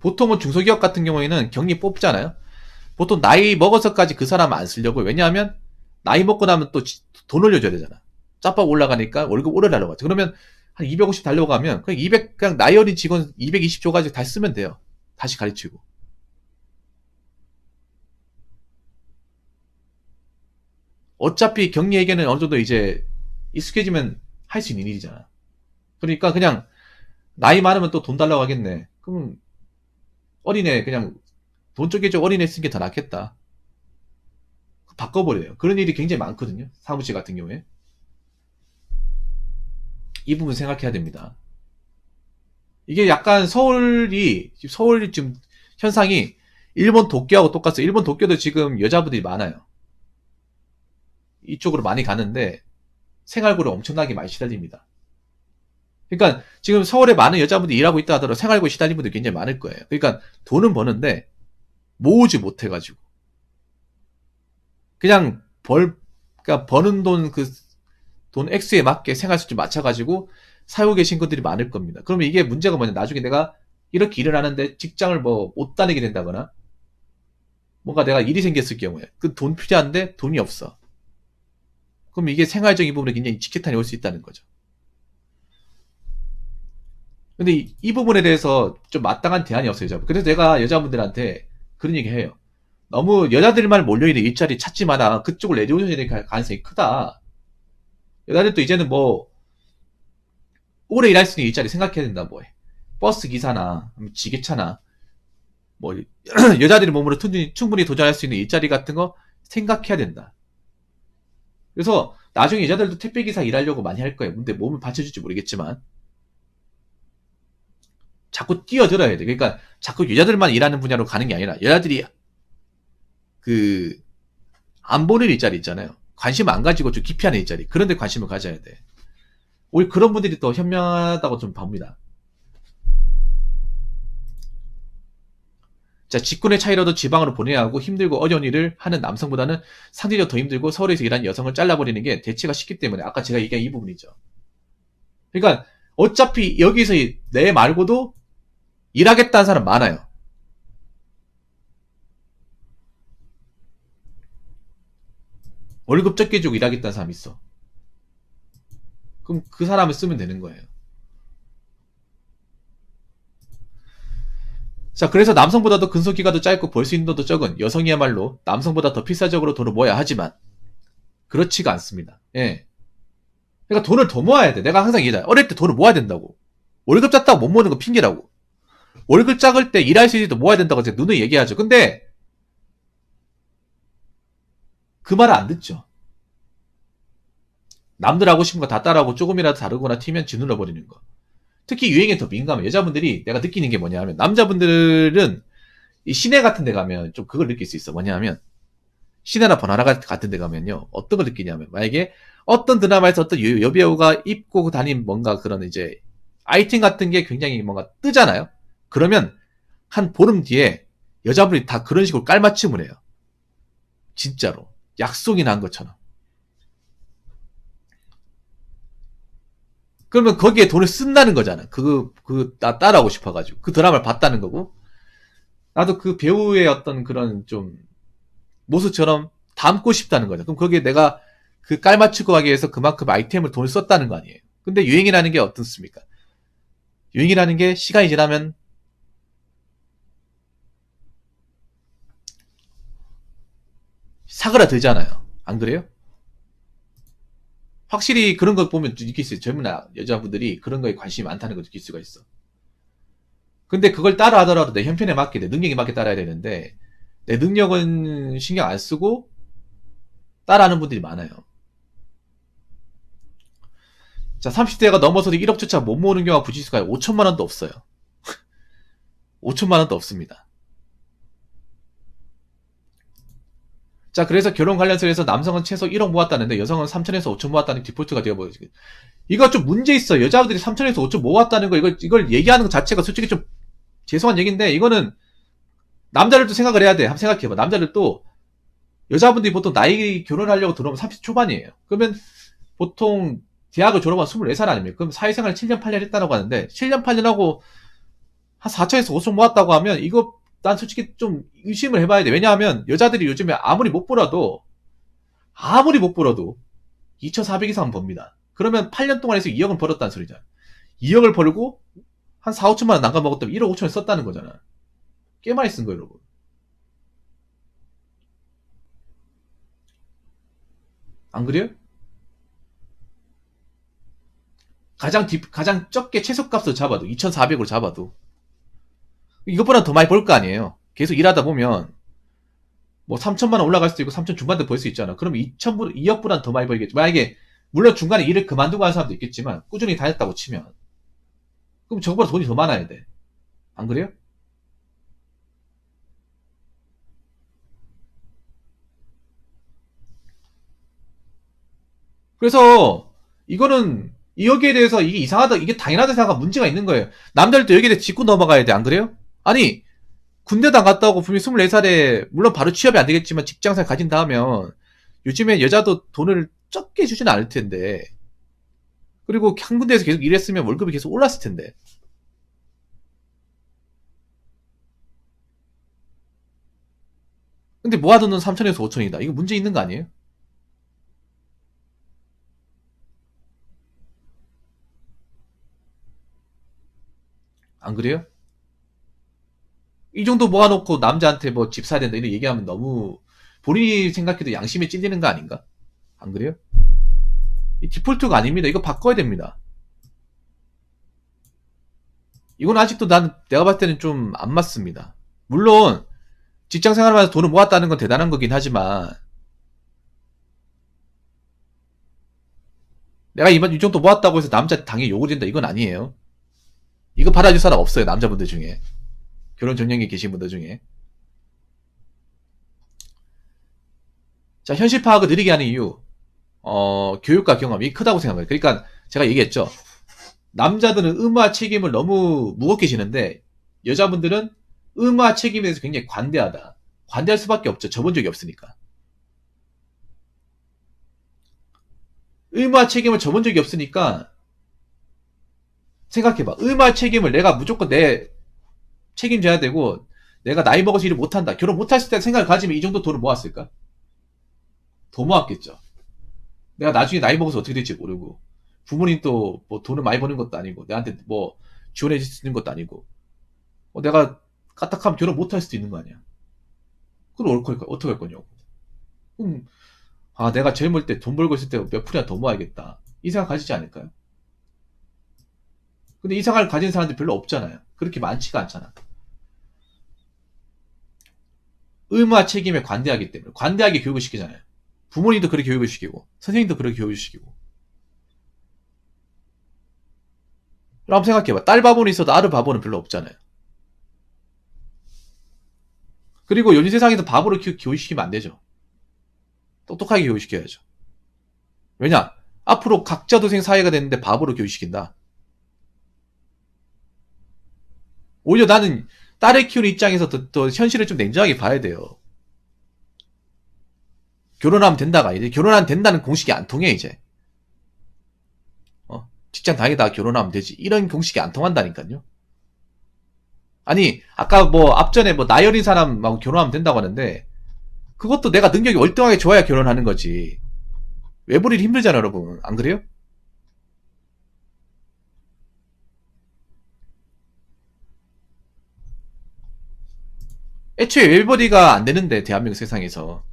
보통은 중소기업 같은 경우에는 격리 뽑잖아요. 보통 나이 먹어서까지 그 사람 안 쓰려고. 왜냐하면 나이 먹고 나면 또 돈 올려줘야 되잖아. 짜빡 올라가니까 월급 오래 달라고. 그러면 한 250 달려가면 그냥 200 그냥 나이 어린 직원 220 줘가지고 다시 쓰면 돼요. 다시 가르치고. 어차피 격리에게는 어느 정도 이제 익숙해지면 할 수 있는 일이잖아. 그러니까 그냥 나이 많으면 또 돈 달라고 하겠네. 그럼 어린애 그냥 돈 쪼개줘 어린애 쓰는 게 더 낫겠다. 바꿔버려요. 그런 일이 굉장히 많거든요. 사무실 같은 경우에. 이 부분 생각해야 됩니다. 이게 약간 서울이 지금 현상이 일본 도쿄하고 똑같아요. 일본 도쿄도 지금 여자분들이 많아요. 이쪽으로 많이 가는데 생활고를 엄청나게 많이 시달립니다. 그러니까 지금 서울에 많은 여자분들이 일하고 있다 하더라도 생활고에 시달리는 분들이 굉장히 많을 거예요. 그러니까 돈은 버는데 모으지 못해가지고 그냥 그러니까 버는 돈 X에 맞게 생활수준 맞춰가지고 살고 계신 분들이 많을 겁니다. 그러면 이게 문제가 뭐냐? 나중에 내가 이렇게 일을 하는데 직장을 뭐 못 다니게 된다거나 뭔가 내가 일이 생겼을 경우에 그 돈 필요한데 돈이 없어. 그럼 이게 생활적인 부분에 굉장히 직격탄이 올 수 있다는 거죠. 근데 이 부분에 대해서 좀 마땅한 대안이 없어요, 여자분. 그래서 내가 여자분들한테 그런 얘기 해요. 너무 여자들만 몰려있는 일자리 찾지 마라. 그쪽을 내려오셔야 될 가능성이 크다. 여자들도 이제는 뭐 오래 일할 수 있는 일자리 생각해야 된다. 뭐 버스 기사나 지게차나 뭐 여자들이 몸으로 충분히 도전할 수 있는 일자리 같은 거 생각해야 된다. 그래서 나중에 여자들도 택배기사 일하려고 많이 할 거예요. 근데 몸을 받쳐줄지 모르겠지만 자꾸 뛰어들어야 돼. 그러니까 자꾸 여자들만 일하는 분야로 가는 게 아니라 여자들이 그 안 보는 일자리 있잖아요. 관심 안 가지고 좀 기피하는 일자리. 그런 데 관심을 가져야 돼. 오히려 그런 분들이 더 현명하다고 좀 봅니다. 자, 직군의 차이라도 지방으로 보내야 하고 힘들고 어려운 일을 하는 남성보다는 상대적으로 더 힘들고 서울에서 일하는 여성을 잘라버리는 게 대체가 쉽기 때문에 아까 제가 얘기한 이 부분이죠. 그러니까 어차피 여기서 내 말고도 일하겠다는 사람 많아요. 월급 적게 주고 일하겠다는 사람 있어. 그럼 그 사람을 쓰면 되는 거예요. 자, 그래서 남성보다도 근속기간도 짧고 벌 수 있는 돈도 적은 여성이야말로 남성보다 더 필사적으로 돈을 모아야 하지만 그렇지가 않습니다. 예. 그러니까 돈을 더 모아야 돼. 내가 항상 얘기해. 어릴 때 돈을 모아야 된다고. 월급 작다고 못 모으는 건 핑계라고. 월급 작을 때 일할 수 있을 때 모아야 된다고 제가 누누이 얘기하죠. 근데 그 말을 안 듣죠. 남들 하고 싶은 거 다 따라하고 조금이라도 다르거나 튀면 짓눌러 버리는 거. 특히 유행에 더 민감해. 여자분들이 내가 느끼는 게 뭐냐 하면 남자분들은 이 시내 같은 데 가면 좀 그걸 느낄 수 있어. 뭐냐 하면 시내나 번화가 같은 데 가면요. 어떤 걸 느끼냐면 만약에 어떤 드라마에서 어떤 여배우가 입고 다닌 뭔가 그런 이제 아이템 같은 게 굉장히 뭔가 뜨잖아요. 그러면 한 보름 뒤에 여자분이 다 그런 식으로 깔맞춤을 해요. 진짜로. 약속이 난 것처럼. 그러면 거기에 돈을 쓴다는 거잖아. 나 따라하고 싶어가지고. 그 드라마를 봤다는 거고. 나도 그 배우의 어떤 그런 좀 모습처럼 담고 싶다는 거죠. 그럼 거기에 내가 그 깔맞추고 하기 위해서 그만큼 아이템을 돈을 썼다는 거 아니에요. 근데 유행이라는 게 어떻습니까? 유행이라는 게 시간이 지나면 사그라들잖아요. 안 그래요? 확실히 그런 거 보면 느낄 수 있어요. 젊은 여자분들이 그런 거에 관심이 많다는 걸 느낄 수가 있어. 근데 그걸 따라 하더라도 내 형편에 맞게, 내 능력에 맞게 따라야 되는데, 내 능력은 신경 안 쓰고 따라하는 분들이 많아요. 자, 30대가 넘어서도 1억조차 못 모으는 경우가 부지수가 5천만 원도 없어요. 5천만 원도 없습니다. 자, 그래서 결혼 관련서에서 남성은 최소 1억 모았다는데 여성은 3천에서 5천 모았다는 디폴트가 되어버리죠. 이거 좀 문제 있어. 여자들이 3천에서 5천 모았다는 거, 이걸 얘기하는 것 자체가 솔직히 좀 죄송한 얘기인데, 이거는 남자들도 생각을 해야 돼. 한번 생각해봐. 남자들도, 여자분들이 보통 나이 결혼하려고 들어오면 30 초반이에요. 그러면 보통 대학을 졸업한 24살 아닙니까? 그럼 사회생활 7년, 8년 했다고 하는데, 7년, 8년 하고 한 4천에서 5천 모았다고 하면, 이거 난 솔직히 좀 의심을 해봐야 돼. 왜냐하면 여자들이 요즘에 아무리 못 벌어도 2,400 이상은 법니다. 그러면 8년 동안 해서 2억은 벌었다는 소리잖아. 2억을 벌고 한 4, 5천만 원 남가 먹었다면 1억 5천을 썼다는 거잖아. 꽤 많이 쓴 거예요, 여러분. 안 그래요? 가장 적게 최소값으로 잡아도 2,400으로 잡아도 이것보다 더 많이 벌 거 아니에요. 계속 일하다 보면 뭐 3천만 원 올라갈 수도 있고 3천 중반대 벌 수 있잖아. 그럼 2억보다 더 많이 벌겠지. 만약에 물론 중간에 일을 그만두고 하는 사람도 있겠지만 꾸준히 다녔다고 치면 그럼 저거보다 돈이 더 많아야 돼. 안 그래요? 그래서 이거는 여기에 대해서 이게 이상하다, 이게 당연하다 생각하면 문제가 있는 거예요. 남들도 여기에 대해 짚고 넘어가야 돼. 안 그래요? 아니, 군대 다 갔다 오고 분명히 24살에 물론 바로 취업이 안 되겠지만 직장생활 가진다 하면 요즘에 여자도 돈을 적게 주지는 않을 텐데, 그리고 한 군데에서 계속 일했으면 월급이 계속 올랐을 텐데. 근데 모아둔 돈 3천에서 5천이다. 이거 문제 있는 거 아니에요? 안 그래요? 이 정도 모아놓고 남자한테 뭐 집 사야 된다 이런 얘기하면 너무 본인이 생각해도 양심에 찔리는 거 아닌가? 안 그래요? 이 디폴트가 아닙니다. 이거 바꿔야 됩니다. 이건 아직도 내가 봤을 때는 좀 안 맞습니다. 물론 직장 생활하면서 돈을 모았다는 건 대단한 거긴 하지만 내가 이 정도 모았다고 해서 남자한테 당연히 욕을 된다 이건 아니에요. 이거 받아줄 사람 없어요. 남자분들 중에. 결혼 전년기에 계신 분들 중에. 자, 현실 파악을 느리게 하는 이유. 교육과 경험이 크다고 생각해요. 그러니까 제가 얘기했죠. 남자들은 의무와 책임을 너무 무겁게 지는데 여자분들은 의무와 책임에 대해서 굉장히 관대하다. 관대할 수밖에 없죠. 접은 적이 없으니까. 의무와 책임을 접은 적이 없으니까 생각해봐. 의무와 책임을 내가 무조건 내 책임져야 되고 내가 나이 먹어서 일을 못한다. 결혼 못했을 때 생각을 가지면 이 정도 돈을 모았을까? 더 모았겠죠. 내가 나중에 나이 먹어서 어떻게 될지 모르고 부모님 또 뭐 돈을 많이 버는 것도 아니고 내한테 뭐 지원해 주는 것도 아니고 내가 까딱하면 결혼 못할 수도 있는 거 아니야. 그럼 어떻게 할 거냐고. 그럼 내가 젊을 때 돈 벌고 있을 때 몇 푼이나 더 모아야겠다. 이 생각 가지지 않을까요? 근데 이 생각을 가진 사람들 별로 없잖아요. 그렇게 많지가 않잖아. 의무와 책임에 관대하기 때문에 관대하게 교육을 시키잖아요. 부모님도 그렇게 교육을 시키고 선생님도 그렇게 교육을 시키고. 그럼 한번 생각해봐. 딸 바보는 있어도 아들 바보는 별로 없잖아요. 그리고 요즘 세상에서 바보를 교육시키면 안 되죠. 똑똑하게 교육시켜야죠. 왜냐? 앞으로 각자 도생 사회가 됐는데 바보로 교육시킨다. 오히려 나는 딸을 키우는 입장에서 더 현실을 좀 냉정하게 봐야 돼요. 결혼하면 된다가 이제 결혼하면 된다는 공식이 안 통해 이제. 직장 다니다가 결혼하면 되지. 이런 공식이 안 통한다니까요. 아니 아까 뭐 앞전에 뭐 나이 어린 사람하고 결혼하면 된다고 하는데 그것도 내가 능력이 월등하게 좋아야 결혼하는 거지. 외벌이를 힘들잖아 여러분. 안 그래요? 애초에 외벌이가 안 되는데 대한민국 세상에서.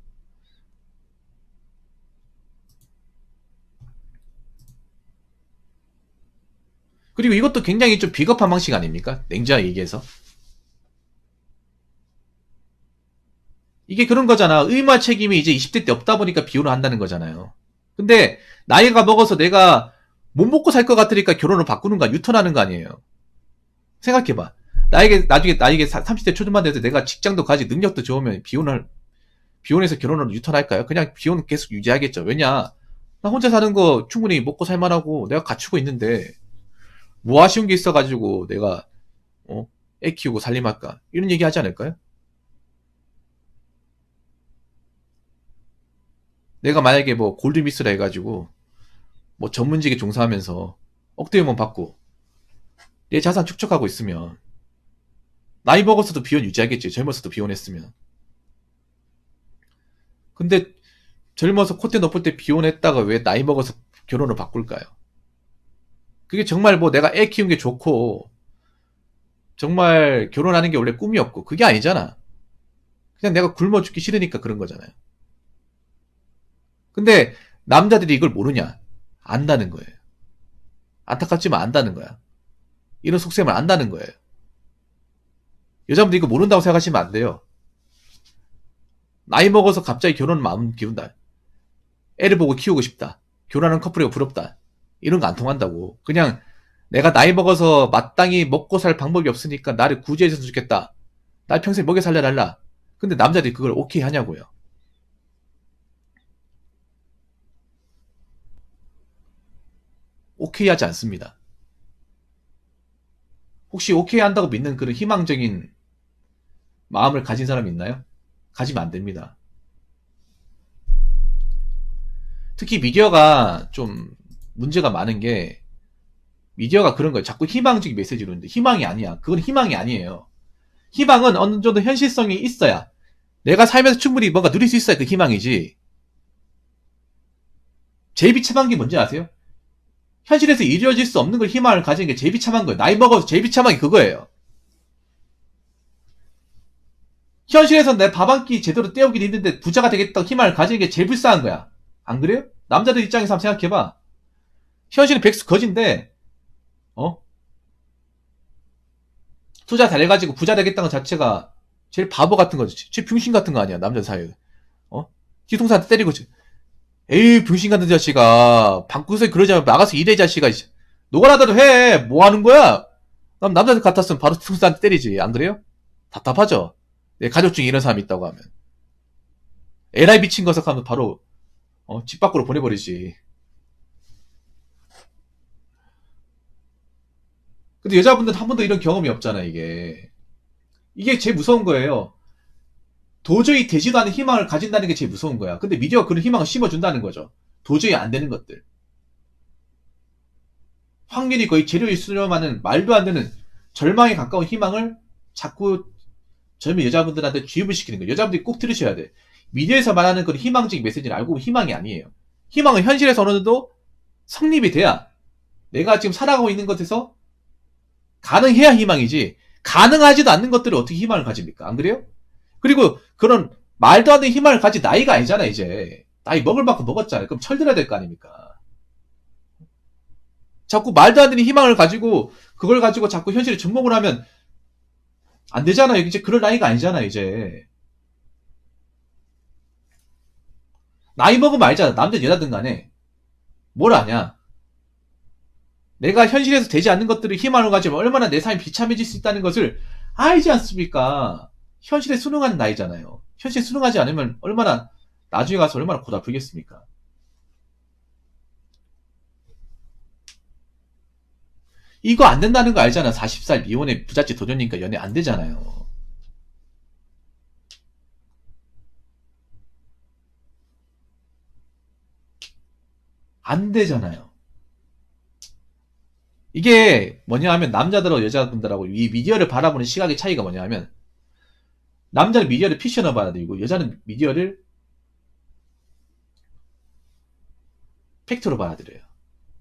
그리고 이것도 굉장히 좀 비겁한 방식 아닙니까? 냉정하게 얘기해서. 이게 그런 거잖아. 의무와 책임이 이제 20대 때 없다 보니까 비혼을 한다는 거잖아요. 근데 나이가 먹어서 내가 못 먹고 살 것 같으니까 결혼을 바꾸는 거 유턴하는 거 아니에요. 생각해봐. 나중에 나에게 30대 초중반 돼서 내가 직장도 가지 능력도 좋으면 비혼해서 결혼을 유턴할까요? 그냥 비혼 계속 유지하겠죠. 왜냐? 나 혼자 사는 거 충분히 먹고 살만하고 내가 갖추고 있는데 뭐 아쉬운 게 있어가지고 내가 어? 애 키우고 살림할까? 이런 얘기 하지 않을까요? 내가 만약에 뭐 골드미스라 해가지고 뭐 전문직에 종사하면서 억대요만 받고 내 자산 축적하고 있으면 나이 먹어서도 비혼 유지하겠지. 젊어서도 비혼했으면. 근데 젊어서 콧대 높을 때 비혼했다가 왜 나이 먹어서 결혼을 바꿀까요? 그게 정말 뭐 내가 애 키우는 게 좋고 정말 결혼하는 게 원래 꿈이었고 그게 아니잖아. 그냥 내가 굶어 죽기 싫으니까 그런 거잖아요. 근데 남자들이 이걸 모르냐? 안다는 거예요. 안타깝지만 안다는 거야. 이런 속셈을 안다는 거예요. 여자분들 이거 모른다고 생각하시면 안 돼요. 나이 먹어서 갑자기 결혼 마음 기운다. 애를 보고 키우고 싶다. 결혼하는 커플이고 부럽다. 이런 거 안 통한다고. 그냥 내가 나이 먹어서 마땅히 먹고 살 방법이 없으니까 나를 구제해줬으면 좋겠다. 날 평생 먹여 살려달라. 근데 남자들이 그걸 오케이 하냐고요. 오케이 하지 않습니다. 혹시 오케이 한다고 믿는 그런 희망적인 마음을 가진 사람이 있나요? 가지면 안 됩니다. 특히 미디어가 좀 문제가 많은 게 미디어가 그런 거예요. 자꾸 희망적인 메시지로 하는데 희망이 아니야. 그건 희망이 아니에요. 희망은 어느 정도 현실성이 있어야 내가 살면서 충분히 뭔가 누릴 수 있어야 그 희망이지. 제일 비참한 게 뭔지 아세요? 현실에서 이루어질 수 없는 걸 희망을 가지는 게 제일 비참한 거예요. 나이 먹어서 제일 비참한 게 그거예요. 현실에서 내 밥 한 끼 제대로 때우기도 힘든데 부자가 되겠다고 희망을 가지는 게 제일 불쌍한 거야. 안 그래요? 남자들 입장에서 한번 생각해봐. 현실은 백수 거진데 투자 잘해가지고 부자 되겠다는 것 자체가 제일 바보 같은 거지. 제일 병신 같은 거 아니야, 남자 사이에. 뒤통수한테 때리고, 에이, 병신 같은 자식아. 방구석에 그러지 말고 나가서 일해, 자식아. 노가라도 해. 뭐 하는 거야? 난 남자들 같았으면 바로 뒤통수한테 때리지. 안 그래요? 답답하죠? 내 가족 중에 이런 사람이 있다고 하면. 에라이 미친 거석 하면 바로, 집 밖으로 보내버리지. 근데 여자분들은 한 번도 이런 경험이 없잖아, 이게. 이게 제일 무서운 거예요. 도저히 되지도 않은 희망을 가진다는 게 제일 무서운 거야. 근데 미디어가 그런 희망을 심어준다는 거죠. 도저히 안 되는 것들. 확률이 거의 제로일 수렴하는 말도 안 되는 절망에 가까운 희망을 자꾸 젊은 여자분들한테 주입을 시키는 거예요. 여자분들이 꼭 들으셔야 돼. 미디어에서 말하는 그런 희망적인 메시지를 알고 보면 희망이 아니에요. 희망은 현실에서 어느 정도 성립이 돼야 내가 지금 살아가고 있는 것에서 가능해야 희망이지, 가능하지도 않는 것들을 어떻게 희망을 가집니까? 안 그래요? 그리고 그런 말도 안 되는 희망을 가질 나이가 아니잖아. 이제 나이 먹을 만큼 먹었잖아요. 그럼 철들어야 될 거 아닙니까? 자꾸 말도 안 되는 희망을 가지고 그걸 가지고 자꾸 현실에 접목을 하면 안 되잖아요. 이제 그럴 나이가 아니잖아. 이제 나이 먹으면 알잖아. 남자 여자든 간에 뭘 아냐. 내가 현실에서 되지 않는 것들을 희망을 가지면 얼마나 내 삶이 비참해질 수 있다는 것을 알지 않습니까? 현실에 순응하는 나이잖아요. 현실에 순응하지 않으면 얼마나 나중에 가서 얼마나 고달프겠습니까? 이거 안 된다는 거 알잖아. 40살 미혼의 부잣집 도전이니까 연애 안 되잖아요. 안 되잖아요. 이게 뭐냐 하면 남자들하고 여자분들하고 이 미디어를 바라보는 시각의 차이가 뭐냐 하면 남자는 미디어를 피션으로 받아들이고 여자는 미디어를 팩트로 받아들여요.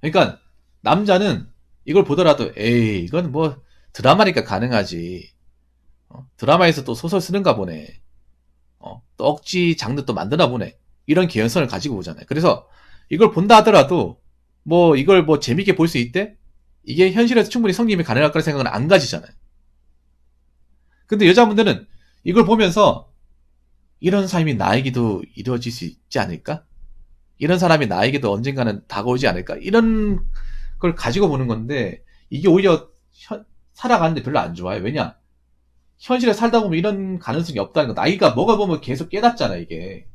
그러니까 남자는 이걸 보더라도 에이 이건 뭐 드라마니까 가능하지. 드라마에서 또 소설 쓰는가 보네. 또 억지 장르 또 만드나 보네. 이런 개연성을 가지고 보잖아요. 그래서 이걸 본다 하더라도 뭐 이걸 뭐 재밌게 볼 수 있대? 이게 현실에서 충분히 성립이 가능할 거라 생각은 안 가지잖아요. 근데 여자분들은 이걸 보면서 이런 삶이 나에게도 이루어질 수 있지 않을까? 이런 사람이 나에게도 언젠가는 다가오지 않을까? 이런 걸 가지고 보는 건데 이게 오히려 살아가는데 별로 안 좋아요. 왜냐? 현실에 살다 보면 이런 가능성이 없다는 거. 나이가 먹어보면 계속 깨닫잖아, 이게.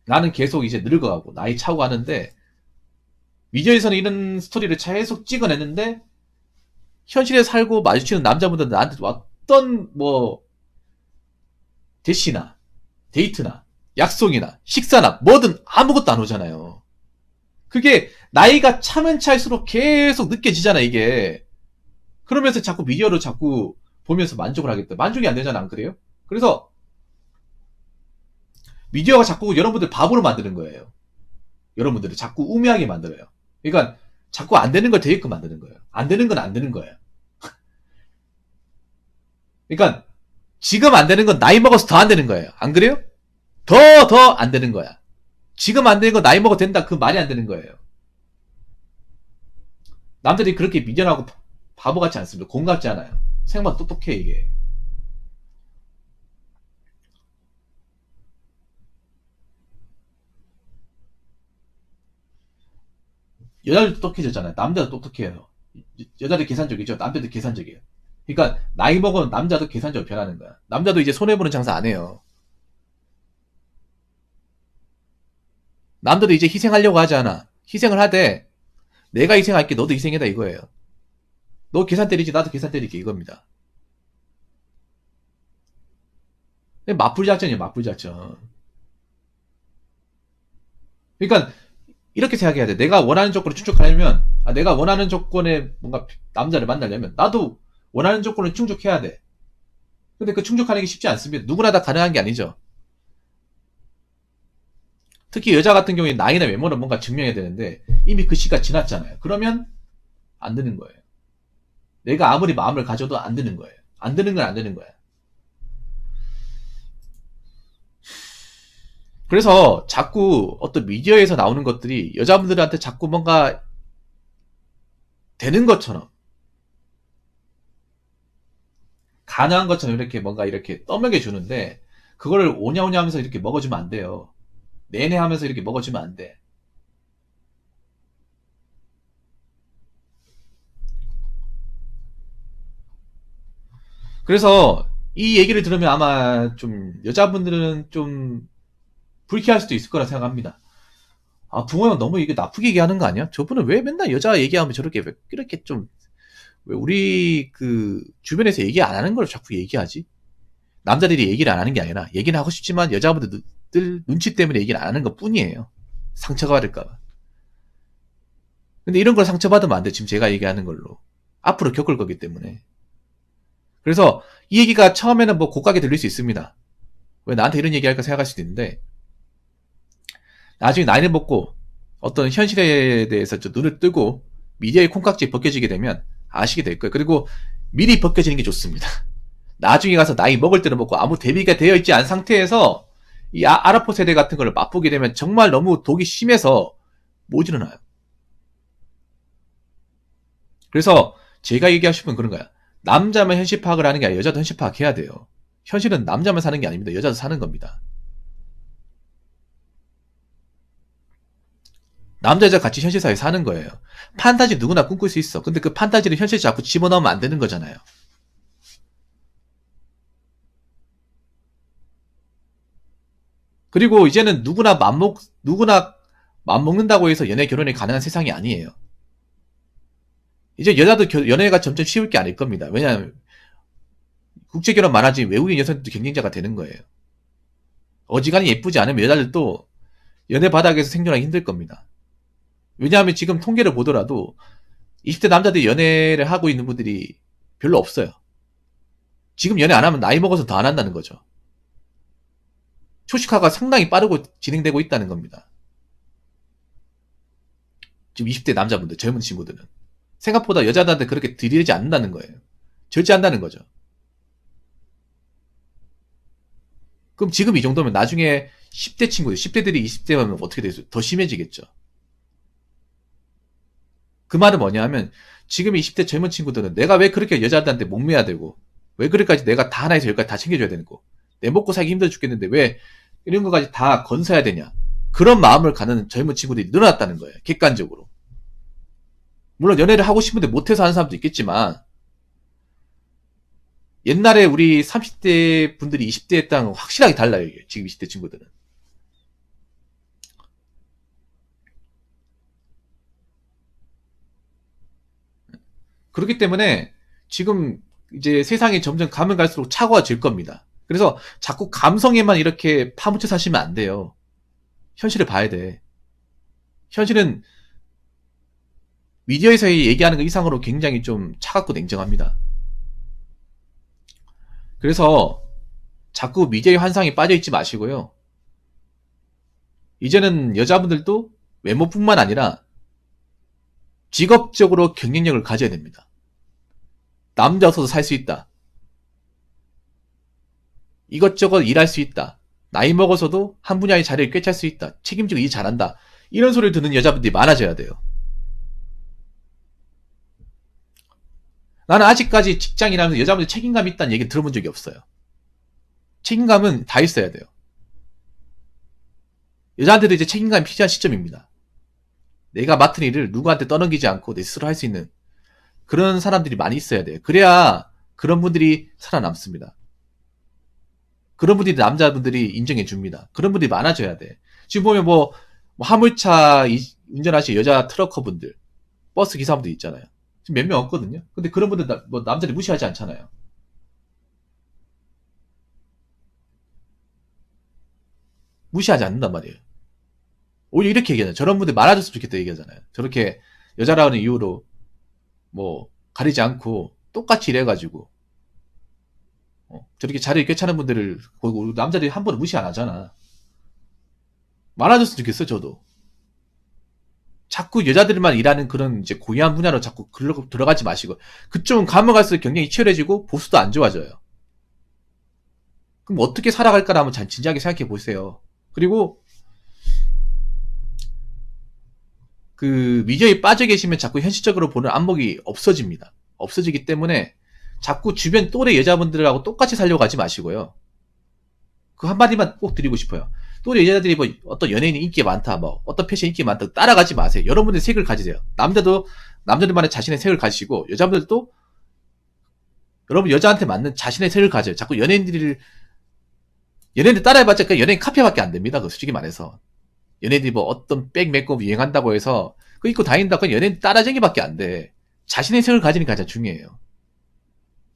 나는 계속 이제 늙어가고 나이 차고 하는데 미디어에서는 이런 스토리를 계속 찍어냈는데 현실에 살고 마주치는 남자분들은 나한테 어떤 뭐 대시나 데이트나 약속이나 식사나 뭐든 아무것도 안 오잖아요. 그게 나이가 차면 차일수록 계속 느껴지잖아, 이게. 그러면서 자꾸 미디어를 자꾸 보면서 만족을 하겠다. 만족이 안 되잖아, 안 그래요? 그래서 미디어가 자꾸 여러분들 바보로 만드는 거예요. 여러분들을 자꾸 우매하게 만들어요. 그러니까 자꾸 안 되는 걸 되게끔 만드는 거예요. 안 되는 건 안 되는 거예요. 그러니까 지금 안 되는 건 나이 먹어서 더 안 되는 거예요. 안 그래요? 더 안 되는 거야. 지금 안 되는 건 나이 먹어도 된다. 그 말이 안 되는 거예요. 남들이 그렇게 미련하고 바보 같지 않습니다. 공 같지 않아요. 생각보다 똑똑해 이게. 여자들도 똑똑해졌잖아요. 남자도 똑똑해요. 여자들 계산적이죠. 남자도 계산적이에요. 그러니까 나이 먹은 남자도 계산적으로 변하는 거야. 남자도 이제 손해보는 장사 안 해요. 남들도 이제 희생하려고 하지 않아. 희생을 하되 내가 희생할게 너도 희생해다 이거예요. 너 계산 때리지 나도 계산 때릴게 이겁니다. 맞불 작전이에요. 맞불 작전. 그러니까 이렇게 생각해야 돼. 내가 원하는 조건을 충족하려면 내가 원하는 조건에 뭔가 남자를 만나려면 나도 원하는 조건을 충족해야 돼. 근데 그 충족하는 게 쉽지 않습니다. 누구나 다 가능한 게 아니죠. 특히 여자 같은 경우에 나이나 외모는 뭔가 증명해야 되는데 이미 그 시가 지났잖아요. 그러면 안 되는 거예요. 내가 아무리 마음을 가져도 안 되는 거예요. 안 되는 건 안 되는 거야. 그래서 자꾸 어떤 미디어에서 나오는 것들이 여자분들한테 자꾸 뭔가 되는 것처럼 가능한 것처럼 이렇게 뭔가 이렇게 떠먹여 주는데 그거를 오냐오냐 하면서 이렇게 먹어주면 안 돼요. 내내 하면서 이렇게 먹어주면 안 돼. 그래서 이 얘기를 들으면 아마 좀 여자분들은 좀 불쾌할 수도 있을 거라 생각합니다. 붕어 형 너무 이게 나쁘게 얘기하는 거 아니야? 저분은 왜 맨날 여자 얘기하면 저렇게 왜 이렇게 좀 왜 우리 그 주변에서 얘기 안 하는 걸 자꾸 얘기하지? 남자들이 얘기를 안 하는 게 아니라 얘기는 하고 싶지만 여자분들 눈치 때문에 얘기를 안 하는 것 뿐이에요. 상처가 받을까봐. 근데 이런 걸 상처받으면 안 돼. 지금 제가 얘기하는 걸로. 앞으로 겪을 거기 때문에. 그래서 이 얘기가 처음에는 뭐 고가게 들릴 수 있습니다. 왜 나한테 이런 얘기할까 생각할 수도 있는데 나중에 나이를 먹고 어떤 현실에 대해서 좀 눈을 뜨고 미디어의 콩깍지에 벗겨지게 되면 아시게 될 거예요. 그리고 미리 벗겨지는 게 좋습니다. 나중에 가서 나이 먹을 때를 먹고 아무 대비가 되어 있지 않은 상태에서 이 아라포 세대 같은 걸 맛보게 되면 정말 너무 독이 심해서 못 일어나요. 그래서 제가 얘기하고 싶은 건 그런 거야. 남자만 현실 파악을 하는 게 아니라 여자도 현실 파악해야 돼요. 현실은 남자만 사는 게 아닙니다. 여자도 사는 겁니다. 남자 여자 같이 현실 사회에 사는 거예요. 판타지 누구나 꿈꿀 수 있어. 근데 그 판타지를 현실에 자꾸 집어넣으면 안 되는 거잖아요. 그리고 이제는 누구나 맘먹는다고 해서 연애 결혼이 가능한 세상이 아니에요. 이제 여자도 연애가 점점 쉬울 게 아닐 겁니다. 왜냐하면 국제결혼 많아지 외국인 여성들도 경쟁자가 되는 거예요. 어지간히 예쁘지 않으면 여자들도 연애 바닥에서 생존하기 힘들 겁니다. 왜냐하면 지금 통계를 보더라도 20대 남자들이 연애를 하고 있는 분들이 별로 없어요. 지금 연애 안 하면 나이 먹어서 더 안 한다는 거죠. 초식화가 상당히 빠르고 진행되고 있다는 겁니다. 지금 20대 남자분들, 젊은 친구들은. 생각보다 여자들한테 그렇게 들이대지 않는다는 거예요. 절제한다는 거죠. 그럼 지금 이 정도면 나중에 10대 친구들, 10대들이 20대 가면 어떻게 되겠어요? 더 심해지겠죠. 그 말은 뭐냐 하면 지금 20대 젊은 친구들은 내가 왜 그렇게 여자들한테 목매야 되고 왜 그렇게까지 내가 다 하나에서 여기까지 다 챙겨줘야 되는 거 내 먹고 살기 힘들어 죽겠는데 왜 이런 것까지 다 건사야 되냐 그런 마음을 가는 젊은 친구들이 늘어났다는 거예요. 객관적으로. 물론 연애를 하고 싶은데 못해서 하는 사람도 있겠지만 옛날에 우리 30대 분들이 20대 했다는 건 확실하게 달라요. 이게. 지금 20대 친구들은. 그렇기 때문에 지금 이제 세상이 점점 가면 갈수록 차가워질 겁니다. 그래서 자꾸 감성에만 이렇게 파묻혀 사시면 안 돼요. 현실을 봐야 돼. 현실은 미디어에서 얘기하는 것 이상으로 굉장히 좀 차갑고 냉정합니다. 그래서 자꾸 미디어의 환상에 빠져있지 마시고요. 이제는 여자분들도 외모뿐만 아니라 직업적으로 경쟁력을 가져야 됩니다. 남자 없어도 살 수 있다. 이것저것 일할 수 있다. 나이 먹어서도 한 분야의 자리를 꿰찰 수 있다. 책임지고 일 잘한다. 이런 소리를 듣는 여자분들이 많아져야 돼요. 나는 아직까지 직장이라면서 여자분들 책임감이 있다는 얘기 들어본 적이 없어요. 책임감은 다 있어야 돼요. 여자한테도 이제 책임감이 필요한 시점입니다. 내가 맡은 일을 누구한테 떠넘기지 않고 내 스스로 할 수 있는 그런 사람들이 많이 있어야 돼요. 그래야 그런 분들이 살아남습니다. 그런 분들이 남자분들이 인정해 줍니다. 그런 분들이 많아져야 돼. 지금 보면 뭐 화물차 운전하시는 여자 트러커분들, 버스 기사분들 있잖아요. 지금 몇 명 없거든요. 근데 그런 분들 뭐 남자들이 무시하지 않잖아요. 무시하지 않는단 말이에요. 오히려 이렇게 얘기하잖아요. 저런 분들 많아졌으면 좋겠다 얘기하잖아요. 저렇게 여자라는 이유로 뭐 가리지 않고 똑같이 일해가지고 저렇게 자리를 꿰차는 분들을 보고 남자들이 한 번은 무시 안 하잖아. 많아졌으면 좋겠어 저도. 자꾸 여자들만 일하는 그런 이제 고유한 분야로 자꾸 들어가지 마시고 그쪽은 가면 갈수록 경쟁이 치열해지고 보수도 안 좋아져요. 그럼 어떻게 살아갈까를 한번 진지하게 생각해 보세요. 그리고 그 미디어에 빠져 계시면 자꾸 현실적으로 보는 안목이 없어집니다. 없어지기 때문에 자꾸 주변 또래 여자분들하고 똑같이 살려고 하지 마시고요. 그 한마디만 꼭 드리고 싶어요. 또래 여자들이 뭐 어떤 연예인이 인기 많다, 뭐 어떤 패션 인기 많다 따라가지 마세요. 여러분들 색을 가지세요. 남자들만의 자신의 색을 가지시고 여자분들도 여러분 여자한테 맞는 자신의 색을 가져요. 자꾸 연예인들 따라해봤자 그냥 연예인 카피밖에 안 됩니다. 그 솔직히 말해서 연예인들이 뭐 어떤 백 메이크업 유행한다고 해서 그 입고 다닌다고 그냥 연예인 따라쟁이밖에 안 돼. 자신의 색을 가지는 게 가장 중요해요.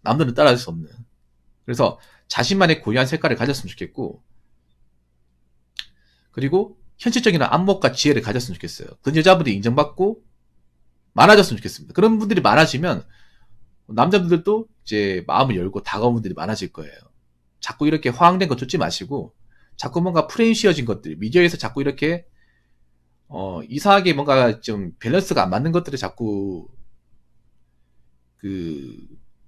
남들은 따라할 수 없는. 그래서 자신만의 고유한 색깔을 가졌으면 좋겠고, 그리고 현실적인 안목과 지혜를 가졌으면 좋겠어요. 그런 여자분들이 인정받고 많아졌으면 좋겠습니다. 그런 분들이 많아지면 남자분들도 이제 마음을 열고 다가오는 분들이 많아질 거예요. 자꾸 이렇게 화학된 거 쫓지 마시고 자꾸 뭔가 프레임 씌워진 것들, 미디어에서 자꾸 이렇게 이상하게 뭔가 좀 밸런스가 안 맞는 것들을 자꾸 그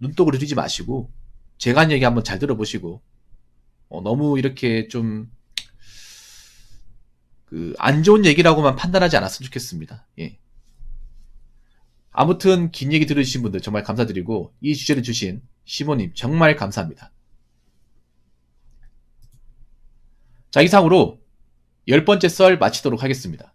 눈독을 들이지 마시고 제가 한 얘기 한번 잘 들어보시고 너무 이렇게 좀 그 안 좋은 얘기라고만 판단하지 않았으면 좋겠습니다. 예. 아무튼 긴 얘기 들으신 분들 정말 감사드리고 이 주제를 주신 시모님 정말 감사합니다. 자, 이상으로 10번째 썰 마치도록 하겠습니다.